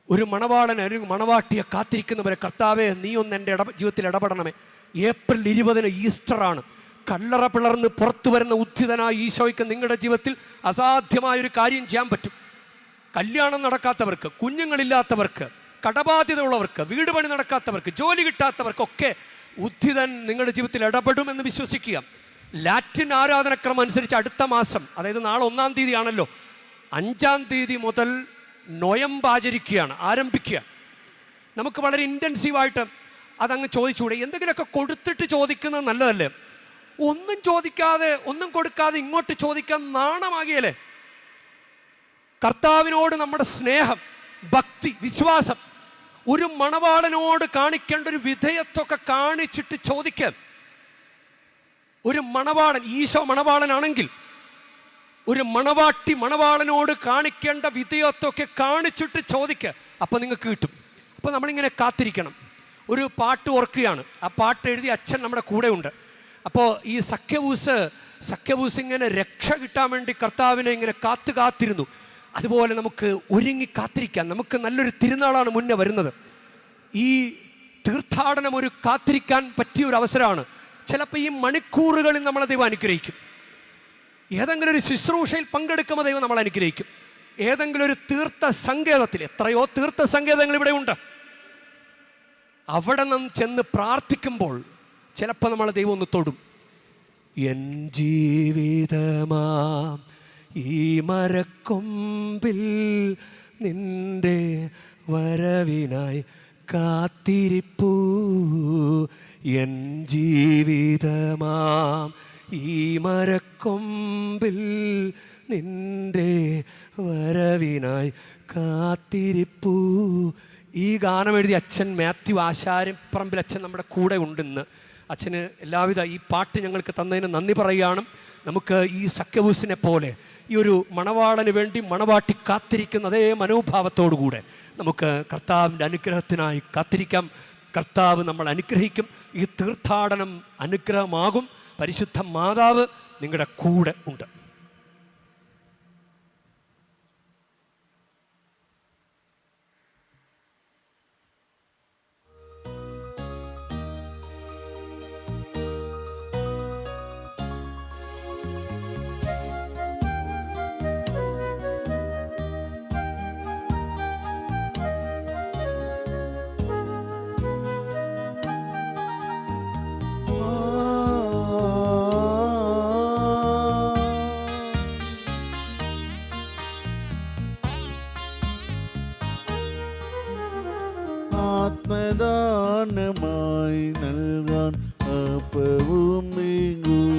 ഒരു മണവാളനെ, ഒരു മണവാട്ടിയെ കാത്തിരിക്കുന്നവരെ കർത്താവെ നീ ഒന്ന് എൻ്റെ ജീവിതത്തിൽ ഇടപെടണമേ. ഏപ്രിൽ 20 ഈസ്റ്ററാണ്. കല്ലറ പിളർന്ന് പുറത്തു വരുന്ന ഉദ്ധിതനായ ഈശോയ്ക്ക് നിങ്ങളുടെ ജീവിതത്തിൽ അസാധ്യമായൊരു കാര്യം ചെയ്യാൻ പറ്റും. കല്യാണം നടക്കാത്തവർക്ക്, കുഞ്ഞുങ്ങളില്ലാത്തവർക്ക്, കടബാധ്യത ഉള്ളവർക്ക്, വീട് പണി നടക്കാത്തവർക്ക്, ജോലി കിട്ടാത്തവർക്കൊക്കെ ഉദ്ധിതൻ നിങ്ങളുടെ ജീവിതത്തിൽ ഇടപെടുമെന്ന് വിശ്വസിക്കുക. ലാറ്റിൻ ആരാധനക്രമം അനുസരിച്ച് അടുത്ത മാസം, അതായത് നാളെ 1-ാം തീയതി ആണല്ലോ, 5-ാം തീയതി മുതൽ നൊയമ്പ് ആരംഭിക്കുക. നമുക്ക് വളരെ ഇൻറ്റൻസീവായിട്ട് അതങ്ങ് ചോദിച്ചുകൂടെ? എന്തെങ്കിലുമൊക്കെ കൊടുത്തിട്ട് ചോദിക്കുന്നത് നല്ലതല്ലേ? ഒന്നും ചോദിക്കാതെ, ഒന്നും കൊടുക്കാതെ ഇങ്ങോട്ട് ചോദിക്കാൻ നാണമാകിയല്ലേ? കർത്താവിനോട് നമ്മുടെ സ്നേഹം, ഭക്തി, വിശ്വാസം ഒരു മണവാളനോട് കാണിക്കേണ്ട ഒരു വിധേയത്വമൊക്കെ കാണിച്ചിട്ട് ചോദിക്കാൻ. ഒരു മണവാളൻ, ഈശോ മണവാളനാണെങ്കിൽ ഒരു മണവാട്ടി മണവാളനോട് കാണിക്കേണ്ട വിധേയത്വമൊക്കെ കാണിച്ചിട്ട് ചോദിക്കുക. അപ്പം നിങ്ങൾക്ക് കിട്ടും. അപ്പോൾ നമ്മളിങ്ങനെ കാത്തിരിക്കണം. ഒരു പാട്ട് ഓർക്കുകയാണ്, ആ പാട്ട് എഴുതി അച്ഛൻ നമ്മുടെ കൂടെ ഉണ്ട്. അപ്പോൾ ഈ സഖ്യവൂസ് ഇങ്ങനെ രക്ഷ കിട്ടാൻ വേണ്ടി കർത്താവിനെ ഇങ്ങനെ കാത്തിരുന്നു. അതുപോലെ നമുക്ക് ഒരുങ്ങി കാത്തിരിക്കാം. നമുക്ക് നല്ലൊരു തിരുനാളാണ് മുന്നേ വരുന്നത്. ഈ തീർത്ഥാടനം ഒരു കാത്തിരിക്കാൻ പറ്റിയ ഒരു അവസരമാണ്. ചിലപ്പോൾ ഈ മണിക്കൂറുകളിൽ നമ്മളെ ദൈവം അനുഗ്രഹിക്കും. ഏതെങ്കിലും ഒരു ശുശ്രൂഷയിൽ പങ്കെടുക്കുമ്പോൾ ദൈവം നമ്മൾ അനുഗ്രഹിക്കും. ഏതെങ്കിലും ഒരു തീർത്ഥ സങ്കേതത്തിൽ, എത്രയോ തീർത്ഥ സങ്കേതങ്ങൾ ഇവിടെ ഉണ്ട്, അവിടെ നാം ചെന്ന് പ്രാർത്ഥിക്കുമ്പോൾ ചിലപ്പോൾ നമ്മളെ ദൈവം ഒന്ന് തൊടും. എൻ ജീവിതമാ ഈ മരക്കൊമ്പിൽ നിന്റെ വരവിനായി കാത്തിരിപ്പൂ, എൻ ജീവിതമാം ഈ മരക്കൊമ്പിൽ നിന്റെ വരവിനായി കാത്തിരിപ്പൂ. ഈ ഗാനം എഴുതി അച്ഛൻ മാത്യു ആശാരിപ്പറമ്പിൽ അച്ഛൻ നമ്മുടെ കൂടെ ഉണ്ടെന്ന്. അച്ഛന് എല്ലാവിധ ഈ പാട്ട് ഞങ്ങൾക്ക് തന്നതിന് നന്ദി പറയുകയാണ്. നമുക്ക് ഈ സഖ്യവൂസിനെ പോലെ ഈ ഒരു മണവാളന് വേണ്ടി മണവാട്ടി കാത്തിരിക്കുന്ന അതേ മനോഭാവത്തോടുകൂടെ നമുക്ക് കർത്താവിൻ്റെ അനുഗ്രഹത്തിനായി കാത്തിരിക്കാം. കർത്താവ് നമ്മൾ അനുഗ്രഹിക്കും. ഈ തീർത്ഥാടനം അനുഗ്രഹമാകും. പരിശുദ്ധ മാതാവ് നിങ്ങളുടെ കൂടെ ഉണ്ട്. കുഴപ്പവും നീങ്ങും.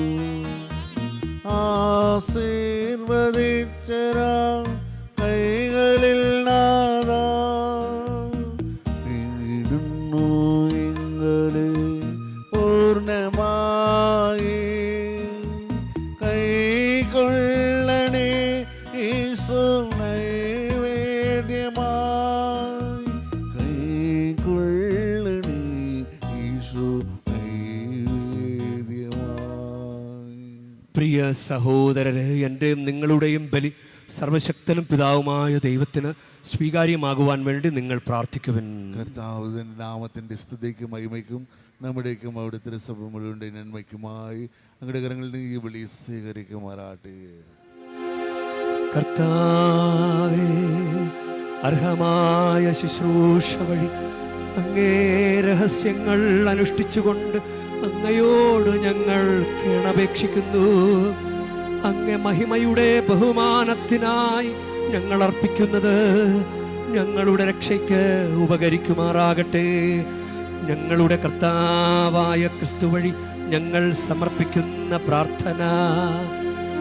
ആശീർവദിച്ചരാ കൈകളിൽ നാദാ ഇടുന്നു ഇങ്ങളെ പൂർണ്ണമായി കൈക്കൊള്ളണേ ഈശോ നൈവേദ്യമായി കൈക്കൊള്ളണേ ഈശോ നൈവേദ്യമായി. പ്രിയ സഹോദരരെ, എൻ്റെയും നിങ്ങളുടെയും ബലി സർവശക്തനും പിതാവുമായ ദൈവത്തിന് സ്വീകാര്യമാകുവാൻ വേണ്ടി നിങ്ങൾ പ്രാർത്ഥിക്കുവിൻ. കർത്താവ് തന്റെ നാമത്തിന്റെ സ്തുതിക്കും മഹിമയ്ക്കും നമ്മുടേക്കും അവിടുത്തെ സഭ മുഴുവൻ്റെ നന്മയ്ക്കുമായി അങ്ങയുടെ കരങ്ങളിൽ ഈ വിളി സ്വീകരിക്കുമാറാട്ടെ. കർത്താവേ, അർഹമായ ശുശ്രൂഷ വഴി അങ്ങേ രഹസ്യങ്ങൾ അനുഷ്ഠിച്ചുകൊണ്ട് അങ്ങയോട് ഞങ്ങൾ കേണപേക്ഷിക്കുന്നു. അങ്ങേ മഹിമയുടെ ബഹുമാനത്തിനായി ഞങ്ങൾ അർപ്പിക്കുന്നത് ഞങ്ങളുടെ രക്ഷയ്ക്ക് ഉപകരിക്കുമാറാകട്ടെ. ഞങ്ങളുടെ കർത്താവായ ക്രിസ്തു വഴി ഞങ്ങൾ സമർപ്പിക്കുന്ന പ്രാർത്ഥന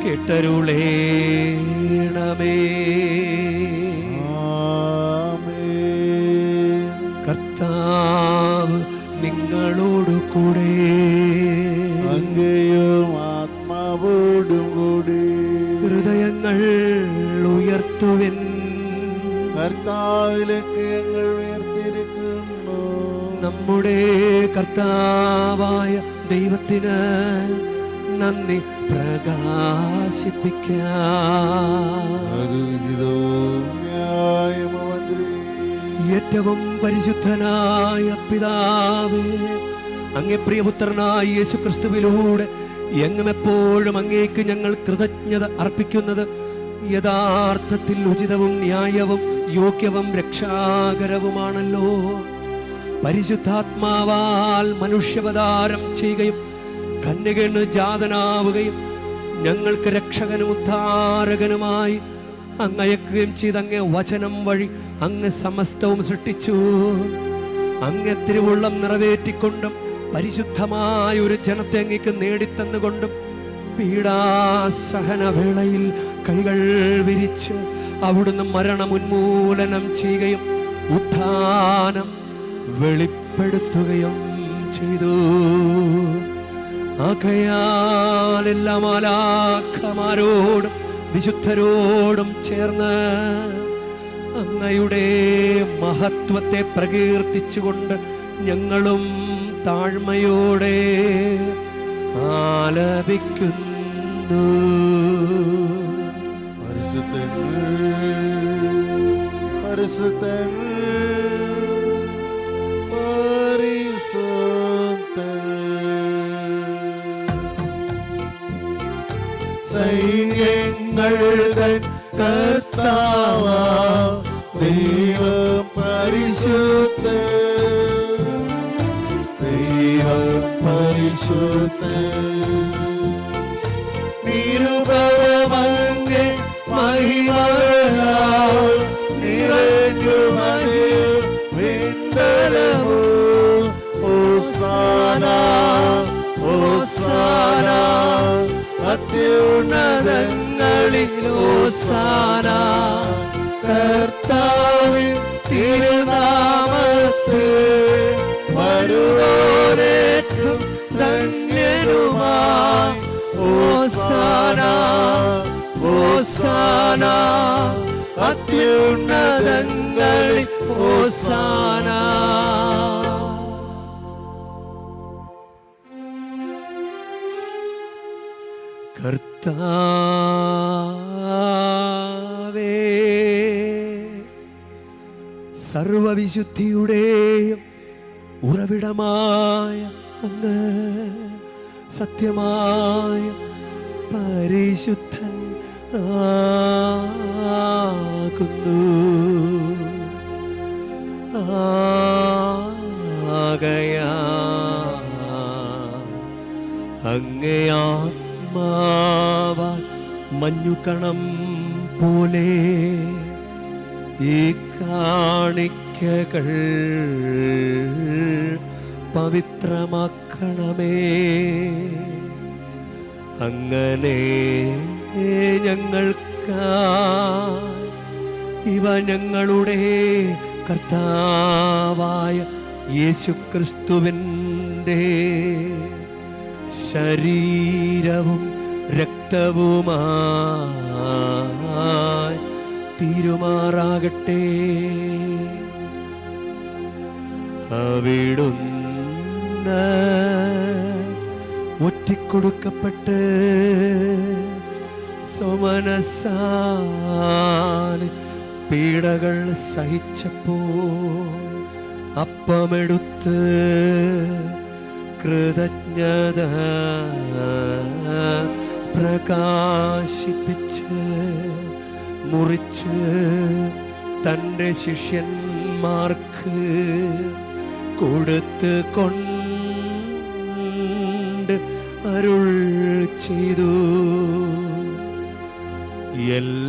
കേട്ടരുളേണമേ. കർത്താവ് നിങ്ങളോടു കൂടെ, അങ്ങയും ആത്മാവോടും കൂടി. ഹൃദയങ്ങൾ ഉയർത്തുവിൻ. കർത്താവിലേക്ക് ഞങ്ങൾ ഉയർത്തിരിക്കുന്നു. നമ്മുടെ കർത്താവായ ദൈവത്തിന് നന്ദി പ്രകാശിപ്പിക്കാം. അത് ഉചിതവും ന്യായവുമത്രേ. ഏറ്റവും പരിശുദ്ധനായ പിതാവേ, അങ്ങേ പ്രിയപുത്രനായ യേശുക്രിസ്തുവിലൂടെ എങ്ങും എപ്പോഴും അങ്ങേക്ക് ഞങ്ങൾ കൃതജ്ഞത അർപ്പിക്കുന്നത് യഥാർത്ഥത്തിൽ ഉചിതവും ന്യായവും യോഗ്യവും രക്ഷാകരവുമാണല്ലോ. പരിശുദ്ധാത്മാവാൽ മനുഷ്യാവതാരം ചെയ്യുകയും കന്യകന് ജാതനാവുകയും ഞങ്ങൾക്ക് രക്ഷകനും ഉദ്ധാരകനുമായി അങ്ങയക്കുകയും ചെയ്ത് അങ്ങേ വചനം വഴി അങ്ങ് സമസ്തവും സൃഷ്ടിച്ചു. അങ്ങേ തിരുവുള്ളം നിറവേറ്റിക്കൊണ്ടും പരിശുദ്ധമായ ഒരു ജനത്തെ അങ്ങേക്ക് നേടിത്തന്നുകൊണ്ടും പീഡാസഹനവേളയിൽ കൈകൾ വിരിച്ച് അവിടുന്ന് മരണം ഉന്മൂലനം ചെയ്യുകയും ഉത്ഥാനം വെളിപ്പെടുത്തുകയും ചെയ്തു. ആകയാൽ എല്ലാ മാലാഖമാരോടും വിശുദ്ധരോടും ചേർന്ന് അങ്ങയുടെ മഹത്വത്തെ പ്രകീർത്തിച്ചുകൊണ്ട് ഞങ്ങളും താഴ്മയോടെ ആലപിക്കുന്നു. പരിശുദ്ധൻ പരിശുദ്ധൻ പരിശുദ്ധൻ സൈന്യങ്ങൾ തൻ കർത്താവാം ദൈവം പരിശുദ്ധൻ ദൈവം പരിശുദ്ധൻ നിരുപമങ്ങേ മഹിമകളാൽ നിറഞ്ഞുമതി വിണ്ടലമോ ഓസാന ഓസാന അത്യുന്നതങ്ങളിൽ ഓസാന കർത്താവിൻ തിരുനാമത്തിൽ വരുവോരേറ്റം ധന്യനുമായി ഓസാന ഓസാന അത്യുന്നതങ്ങളിൽ ഓസാന. കർത്താവേ, സർവവിശുദ്ധിയുടെയും ഉറവിടമായ അങ്ങ് സത്യമായ പരിശുദ്ധൻ ആകുന്നു. ആകയാൽ അങ്ങേ ആത്മാവാൽ മഞ്ഞുകണം പോലെ ഈ കാണിക്കകൾ പവിത്രമാക്കണമേ. അങ്ങനെ ഞങ്ങൾക്കായി ഇവ ഞങ്ങളുടെ കർത്താവായ യേശുക്രിസ്തുവിൻ്റെ ശരീരവും രക്തവുമായി തീരുമാറാകട്ടെ. അവിടുന്ന് ഒറ്റിക്കൊടുക്കപ്പെട്ട് സോമനസാൽ പീഡകൾ സഹിച്ചപ്പോൾ അപ്പമെടുത്ത് കൃതജ്ഞത പ്രകാശിപ്പിച്ച് മുറിച്ച് തൻ്റെ ശിഷ്യന്മാർക്ക് കൊടുത്ത് കൊണ്ട് അരുൾ ചെയ്തു. എല്ലാവരും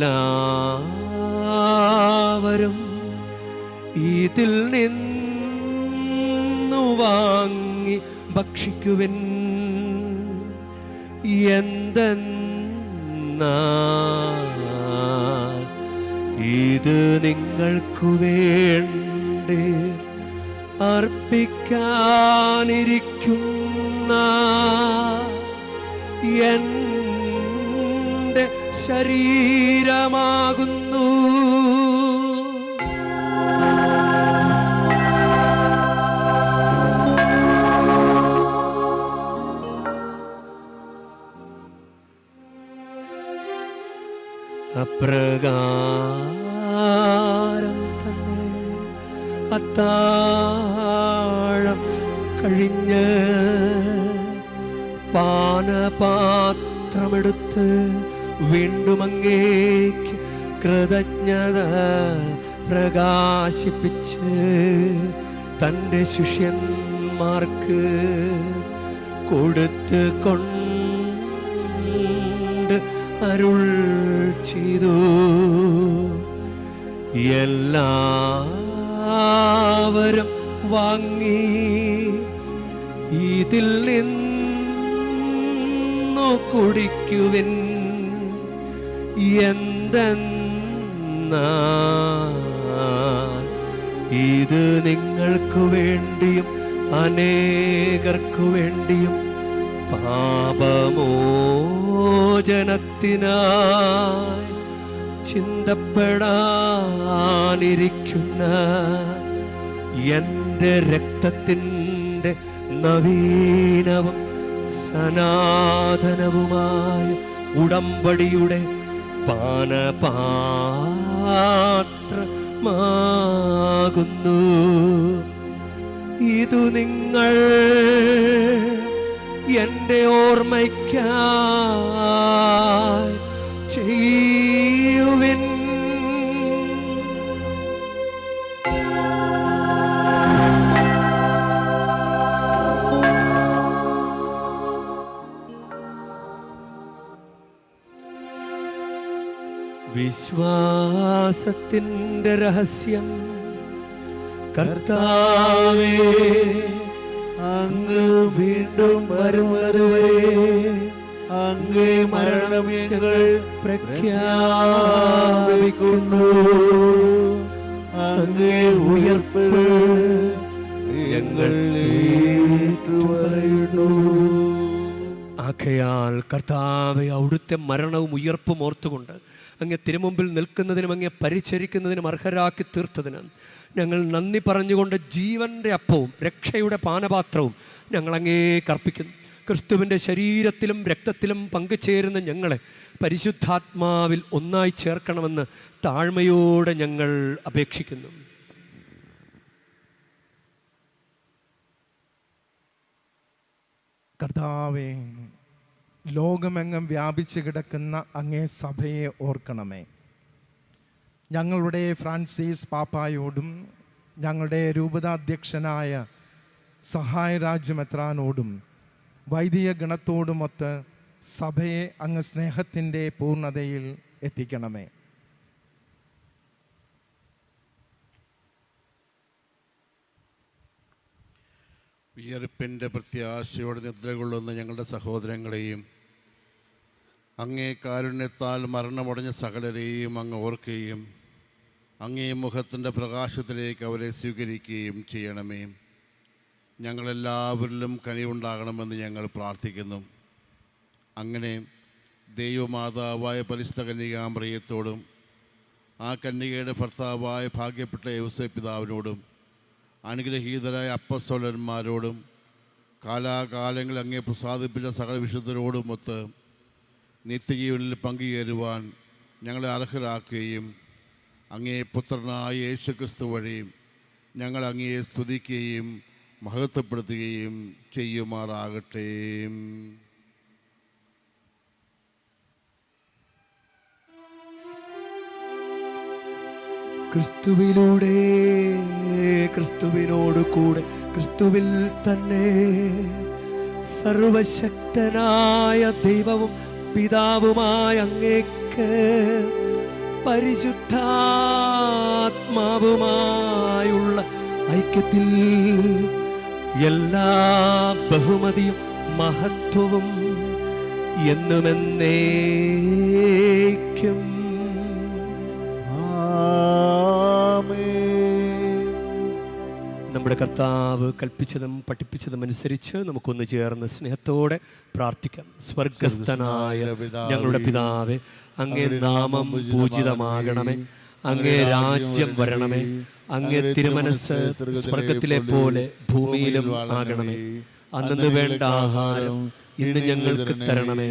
ഇതിൽ നിന്നു വാങ്ങി ഭക്ഷിക്കുവിൻ. എന്തെന്നാൽ ഇത് നിങ്ങൾക്കു വേണ്ടി അർപ്പിക്കാനിരിക്കുന്ന എൻ്റെ ശരീരമാകുന്നു. അപ്രകാരം തന്നെ അത്താഴം കഴിഞ്ഞ് പാനപാത്രമെടുത്ത് വീണ്ടും അങ്ങേക്ക് കൃതജ്ഞത പ്രകാശിപ്പിച്ച് തൻ്റെ ശിഷ്യന്മാർക്ക് കൊടുത്ത് കൊണ്ട് അരുൾ ചെയ്തു. എല്ലാവരും വാങ്ങി ഇതിൽ നിന്നു കുടിക്കുവിൻ. എന്തെന്നാൽ ഇത് നിങ്ങൾക്ക് വേണ്ടിയും അനേകർക്കു വേണ്ടിയും പാപമോചനത്തിനായി ചിന്തപ്പെടാനിരിക്കുന്ന എൻ്റെ രക്തത്തിൻ്റെ നവീനവും സനാതനവുമായ ഉടമ്പടിയുടെ പാനപാത്രമാകുന്നു. ഇതു നിങ്ങൾ എൻ്റെ ഓർമ്മയ്ക്കായി ചെയ്യുവിൻ. വിശ്വാസത്തിൻ്റെ രഹസ്യം. കർത്താവേ, അങ്ങ് വീണ്ടും വരുന്നതുവരെ അങ്ങേ മരണം ഞങ്ങൾ പ്രഖ്യാപിക്കുന്നു. അങ്ങേ ഉയർപ്പ് ഞങ്ങൾ ഏറ്റുപറയുന്നു. ആകയാൽ കർത്താവേ, അവിടുത്തെ മരണവും ഉയർപ്പും ഓർത്തുകൊണ്ട് അങ്ങേ തിരുമുമ്പിൽ നിൽക്കുന്നതിനും അങ്ങേ പരിചരിക്കുന്നതിനും അർഹരാക്കി തീർത്തതിന് ഞങ്ങൾ നന്ദി പറഞ്ഞുകൊണ്ട് ജീവൻ്റെ അപ്പവും രക്ഷയുടെ പാനപാത്രവും ഞങ്ങൾ അങ്ങേക്ക് അർപ്പിക്കുന്നു. ക്രിസ്തുവിൻ്റെ ശരീരത്തിലും രക്തത്തിലും പങ്കുചേരുന്ന ഞങ്ങളെ പരിശുദ്ധാത്മാവിൽ ഒന്നായി ചേർക്കണമെന്ന് താഴ്മയോടെ ഞങ്ങൾ അപേക്ഷിക്കുന്നു. കർത്താവേ, ലോകമെങ്ങും വ്യാപിച്ചു കിടക്കുന്ന അങ്ങേ സഭയെ ഓർക്കണമേ. ഞങ്ങളുടെ ഫ്രാൻസിസ് പാപ്പായോടും ഞങ്ങളുടെ രൂപതാധ്യക്ഷനായ സഹായ രാജ്യമെത്രാനോടും വൈദിക ഗണത്തോടുമൊത്ത് സഭയെ അങ്ങ് സ്നേഹത്തിൻ്റെ പൂർണ്ണതയിൽ എത്തിക്കണമേ. വിയർപ്പിൻ്റെ പ്രത്യാശയോടെ നിദ്രകൊള്ളുന്ന ഞങ്ങളുടെ സഹോദരങ്ങളെയും അങ്ങേ കാരുണ്യത്താൽ മരണമടഞ്ഞ സകലരെയും അങ്ങ് ഓർക്കുകയും അങ്ങേ മുഖത്തിൻ്റെ പ്രകാശത്തിലേക്ക് അവരെ സ്വീകരിക്കുകയും ചെയ്യണമേ. ഞങ്ങളെല്ലാവരിലും കനിവുണ്ടാകണമെന്ന് ഞങ്ങൾ പ്രാർത്ഥിക്കുന്നു. അങ്ങനെ ദൈവമാതാവായ പരിശുദ്ധ കന്യകാമറിയത്തോടും ആ കന്യകയുടെ ഭർത്താവായ ഭാഗ്യപ്പെട്ട യോസേപ്പ് പിതാവിനോടും അനുഗ്രഹീതരായ അപ്പസ്തോലന്മാരോടും കാലാകാലങ്ങൾ അങ്ങേ പ്രസാദിപ്പിച്ച സകല വിശുദ്ധരോടുമൊത്ത് നിത്യജീവനിൽ പങ്കുചേരുവാൻ ഞങ്ങളെ അർഹരാക്കുകയും അങ്ങേ പുത്രനായ യേശുക്രിസ്തു വഴി ഞങ്ങൾ അങ്ങയെ സ്തുതിക്കുകയും മഹത്വപ്പെടുത്തുകയും ചെയ്യുമാറാകട്ടെ. ക്രിസ്തുവിലൂടെ, ക്രിസ്തുവിനോട് കൂടെ, ക്രിസ്തുവിൽ തന്നെ സർവശക്തനായ ദൈവവും പിതാവുമായ അങ്ങേക്ക് പരിശുദ്ധാത്മാവുമായുള്ള ഐക്യത്തിൽ എല്ലാ ബഹുമതിയും മഹത്വവും എന്നുമെന്നേക്കും. നമ്മുടെ കർത്താവ് കൽപ്പിച്ചതും പഠിപ്പിച്ചതും അനുസരിച്ച് നമുക്കൊന്ന് ചേർന്ന് സ്നേഹത്തോടെ പ്രാർത്ഥിക്കാം. സ്വർഗസ്ഥനായ ഞങ്ങളുടെ പിതാവേ, അങ്ങേ നാമം പൂജിതമാകണമേ, അങ്ങേ രാജ്യം വരണമേ, അങ്ങേ തിരുമനസ്സ് സ്വർഗത്തിലെ പോലെ ഭൂമിയിലും ആകണമേ. അന്നു വേണ്ട ആഹാരം ഇന്ന് ഞങ്ങൾക്ക് തരണമേ.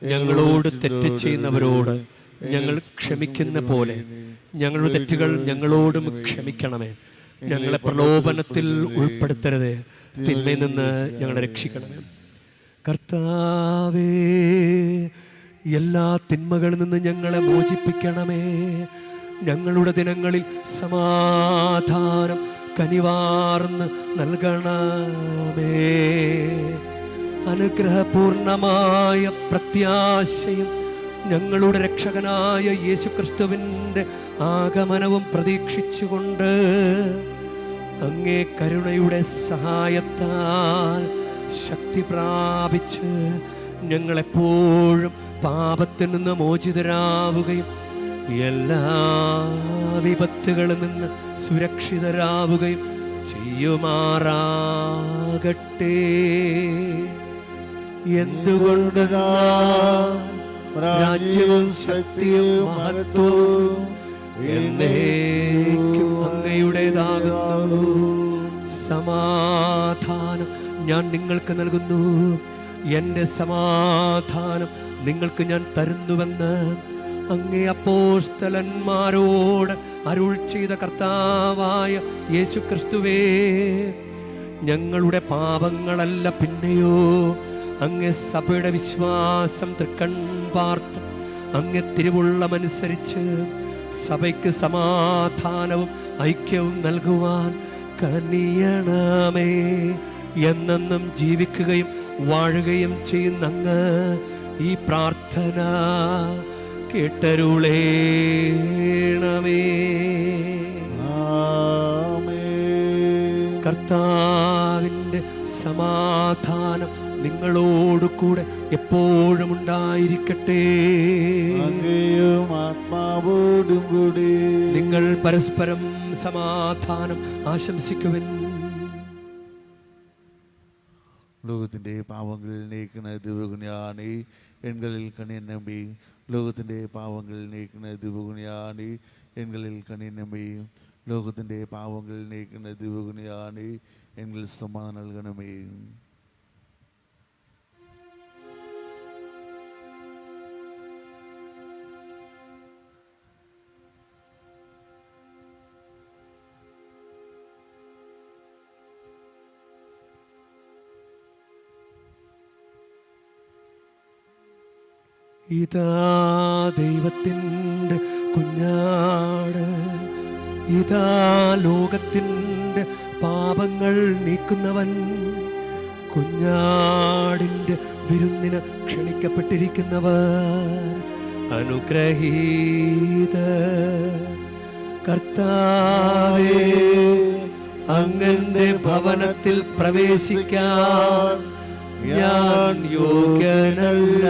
ഞങ്ങളോട് തെറ്റ് ചെയ്യുന്നവരോട് ഞങ്ങൾ ക്ഷമിക്കുന്ന പോലെ ഞങ്ങളുടെ തെറ്റുകൾ ഞങ്ങളോടും ക്ഷമിക്കണമേ. ഞങ്ങളെ പ്രലോഭനത്തിൽ ഉൾപ്പെടുത്തരുതേ, തിന്മയിൽ നിന്ന് ഞങ്ങളെ രക്ഷിക്കണമേ. കർത്താവേ, എല്ലാ തിന്മകളിൽ നിന്ന് ഞങ്ങളെ മോചിപ്പിക്കണമേ. ഞങ്ങളുടെ ദിനങ്ങളിൽ സമാധാനം കനിവാർന്ന് നൽകണമേ. അനുഗ്രഹപൂർണമായ പ്രത്യാശയും ഞങ്ങളുടെ രക്ഷകനായ യേശുക്രിസ്തുവിൻ്റെ ആഗമനവും പ്രതീക്ഷിച്ചുകൊണ്ട് അങ്ങേ കരുണയുടെ സഹായത്താൽ ശക്തി പ്രാപിച്ച് ഞങ്ങളെപ്പോഴും പാപത്തിൽ നിന്ന് മോചിതരാവുകയും എല്ലാ വിപത്തുകളിൽ നിന്ന് സുരക്ഷിതരാവുകയും ചെയ്യുമാറാകട്ടെ. എന്തുകൊണ്ട് രാജ്യവും ശക്തിയും മഹത്വവും എന്നേക്കും അങ്ങയുടേതാകുന്നു. സമാധാനം ഞാൻ നിങ്ങൾക്ക് നൽകുന്നു, എൻ്റെ സമാധാനം നിങ്ങൾക്ക് ഞാൻ തരുന്നുവെന്ന് അങ്ങേ അപ്പോസ്തലന്മാരോട് അരുൾ ചെയ്ത കർത്താവായ യേശുക്രിസ്തുവേ, ഞങ്ങളുടെ പാപങ്ങളല്ല പിന്നെയോ അങ്ങേ സഭയുടെ വിശ്വാസം തൃക്കൺ പാർത്ത് അങ്ങേ തിരുവുള്ളമനുസരിച്ച് സഭയ്ക്ക് സമാധാനവും ഐക്യവും നൽകുവാൻ കനിയണമേ. എന്നെന്നും ജീവിക്കുകയും വാഴുകയും ചെയ്യുന്ന അങ്ങ് ഈ പ്രാർത്ഥന കേട്ടരുളേണമേ. കർത്താവിൻ്റെ സമാധാനം നിങ്ങളോട് കൂടെ എപ്പോഴും ഉണ്ടായിരിക്കട്ടെ. ആത്മാവോടും കൂടി നിങ്ങൾ പരസ്പരം സമാധാനം ആശംസിക്കുവിൻ. ലോകത്തിൻ്റെ പാവങ്ങൾ നീക്കുന്ന ദിവഗുണിയാണി എൺകളിൽ കണിയൻ നമ്പി. ലോകത്തിൻ്റെ പാവങ്ങൾ നീക്കുന്ന ദിവഗുണിയാണി എൺകളിൽ കണിയൻ നമ്പി. ലോകത്തിൻ്റെ പാവങ്ങൾ നീക്കുന്ന ദിവഗുണിയാണി എൺകളിൽ സമാധാനം നൽകണമേ. ഇതാ ദൈവത്തിൻ്റെ കുഞ്ഞാട്, ഇതാ ലോകത്തിൻ്റെ പാപങ്ങൾ നീക്കുന്നവൻ. കുഞ്ഞാടിൻ്റെ വിരുന്നിന് ക്ഷണിക്കപ്പെട്ടിരിക്കുന്നവർ അനുഗ്രഹീത. കർത്താവേ, അങ്ങന്റെ ഭവനത്തിൽ പ്രവേശിക്കാൻ ഞാൻ യോഗ്യനല്ല.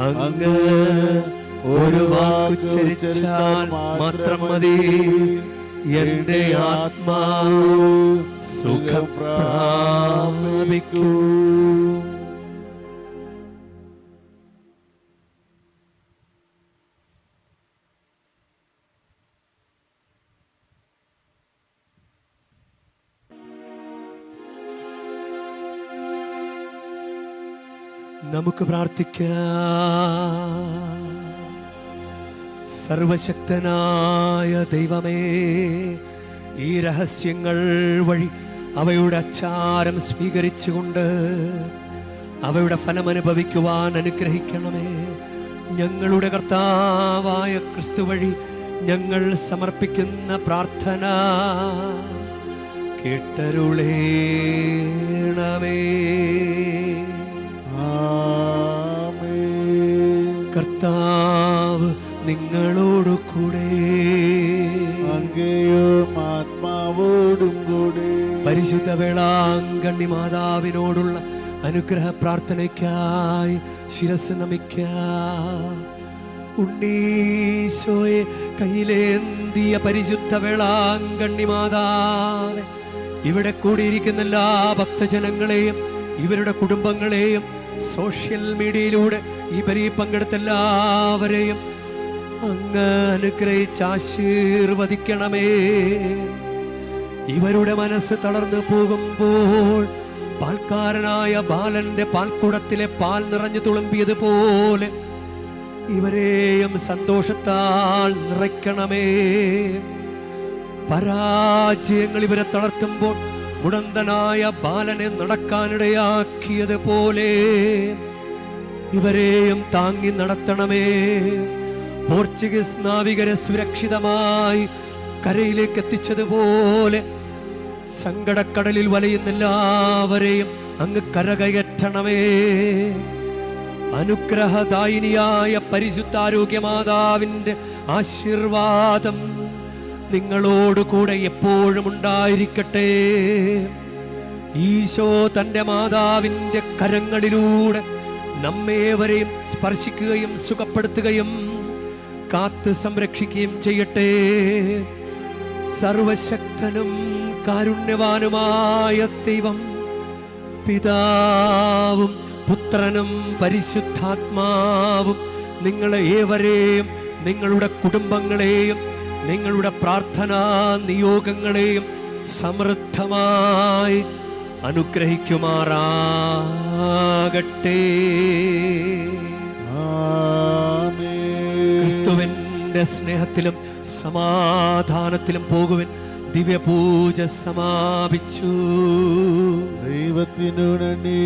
അങ്ങ് ഒരു വാക്കുച്ചരിച്ചാൽ മാത്രം മതി, എന്റെ ആത്മാവ് സുഖം പ്രാപിക്കും. നമുക്ക് പ്രാർത്ഥിക്കാം. സർവശക്തനായ ദൈവമേ, ഈ രഹസ്യങ്ങൾ വഴി അവയുടെ അച്ചാരം സ്വീകരിച്ചുകൊണ്ട് അവയുടെ ഫലമനുഭവിക്കുവാൻ അനുഗ്രഹിക്കണമേ. ഞങ്ങളുടെ കർത്താവായ ക്രിസ്തു വഴി ഞങ്ങൾ സമർപ്പിക്കുന്ന പ്രാർത്ഥന കേട്ടരുളേണമേ. കർത്താവ് നിങ്ങളോടു കൂടെ, അങ്ങയും ആത്മാവോടും കൂടെ. പരിശുദ്ധ വേളാങ്കണ്ണി മാതാവിനോടുള്ള അനുഗ്രഹ പ്രാർത്ഥനയ്ക്കായി ശിരസ് നമിക്കാം. ഉണ്ണീശോയെ കയ്യിലേന്തിയ പരിശുദ്ധ വേളാങ്കണ്ണി മാതാവേ, ഇവിടെ കൂടിയിരിക്കുന്ന എല്ലാ ഭക്തജനങ്ങളെയും ഇവരുടെ കുടുംബങ്ങളെയും സോഷ്യൽ മീഡിയയിലൂടെ ഈ ബലി പങ്കെടുത്ത എല്ലാവരെയും അങ്ങ് അനുഗ്രഹിച്ച് ആശീർവദിക്കണമേ. ഇവരുടെ മനസ്സ് തളർന്നു പോകുമ്പോൾ പാൽക്കാരനായ ബാലന്റെ പാൽക്കുടത്തിലെ പാൽ നിറഞ്ഞു തുളുമ്പിയതുപോലെ ഇവരെയും സന്തോഷത്താൽ നിറയ്ക്കണമേ. പരാജയങ്ങൾ ഇവരെ തളർത്തുമ്പോൾ മുടന്തനായ ബാലനെ നടക്കാനിടയാക്കിയതുപോലെ ഇവരെയും താങ്ങി നടത്തണമേ. പോർച്ചുഗീസ് നാവികരെ സുരക്ഷിതമായി കരയിലേക്ക് എത്തിച്ചതുപോലെ സങ്കടക്കടലിൽ വലയുന്ന എല്ലാവരെയും അങ്ങ് കരകയറ്റണമേ. അനുഗ്രഹദായിനിയായ പരിശുദ്ധാരോഗ്യ മാതാവിൻ്റെ ആശീർവാദം നിങ്ങളോടുകൂടെ എപ്പോഴും ഉണ്ടായിരിക്കട്ടെ. ഈശോ തൻ്റെ മാതാവിൻ്റെ കരങ്ങളിലൂടെ നമ്മേവരെയും സ്പർശിക്കുകയും സുഖപ്പെടുത്തുകയും കാത്ത് സംരക്ഷിക്കുകയും ചെയ്യട്ടെ. സർവശക്തനും കാരുണ്യവാനുമായ ദൈവം പിതാവും പുത്രനും പരിശുദ്ധാത്മാവും നിങ്ങളെ ഏവരെയും നിങ്ങളുടെ കുടുംബങ്ങളെയും നിങ്ങളുടെ പ്രാർത്ഥനാ നിയോഗങ്ങളെയും സമൃദ്ധമായി അനുഗ്രഹിക്കുമാറാകട്ടെ. ക്രിസ്തുവിന്റെ സ്നേഹത്തിലും സമാധാനത്തിലും പോകുവിൻ. ദിവ്യപൂജ സമാപിച്ചു. ദൈവത്തിനു നന്ദി.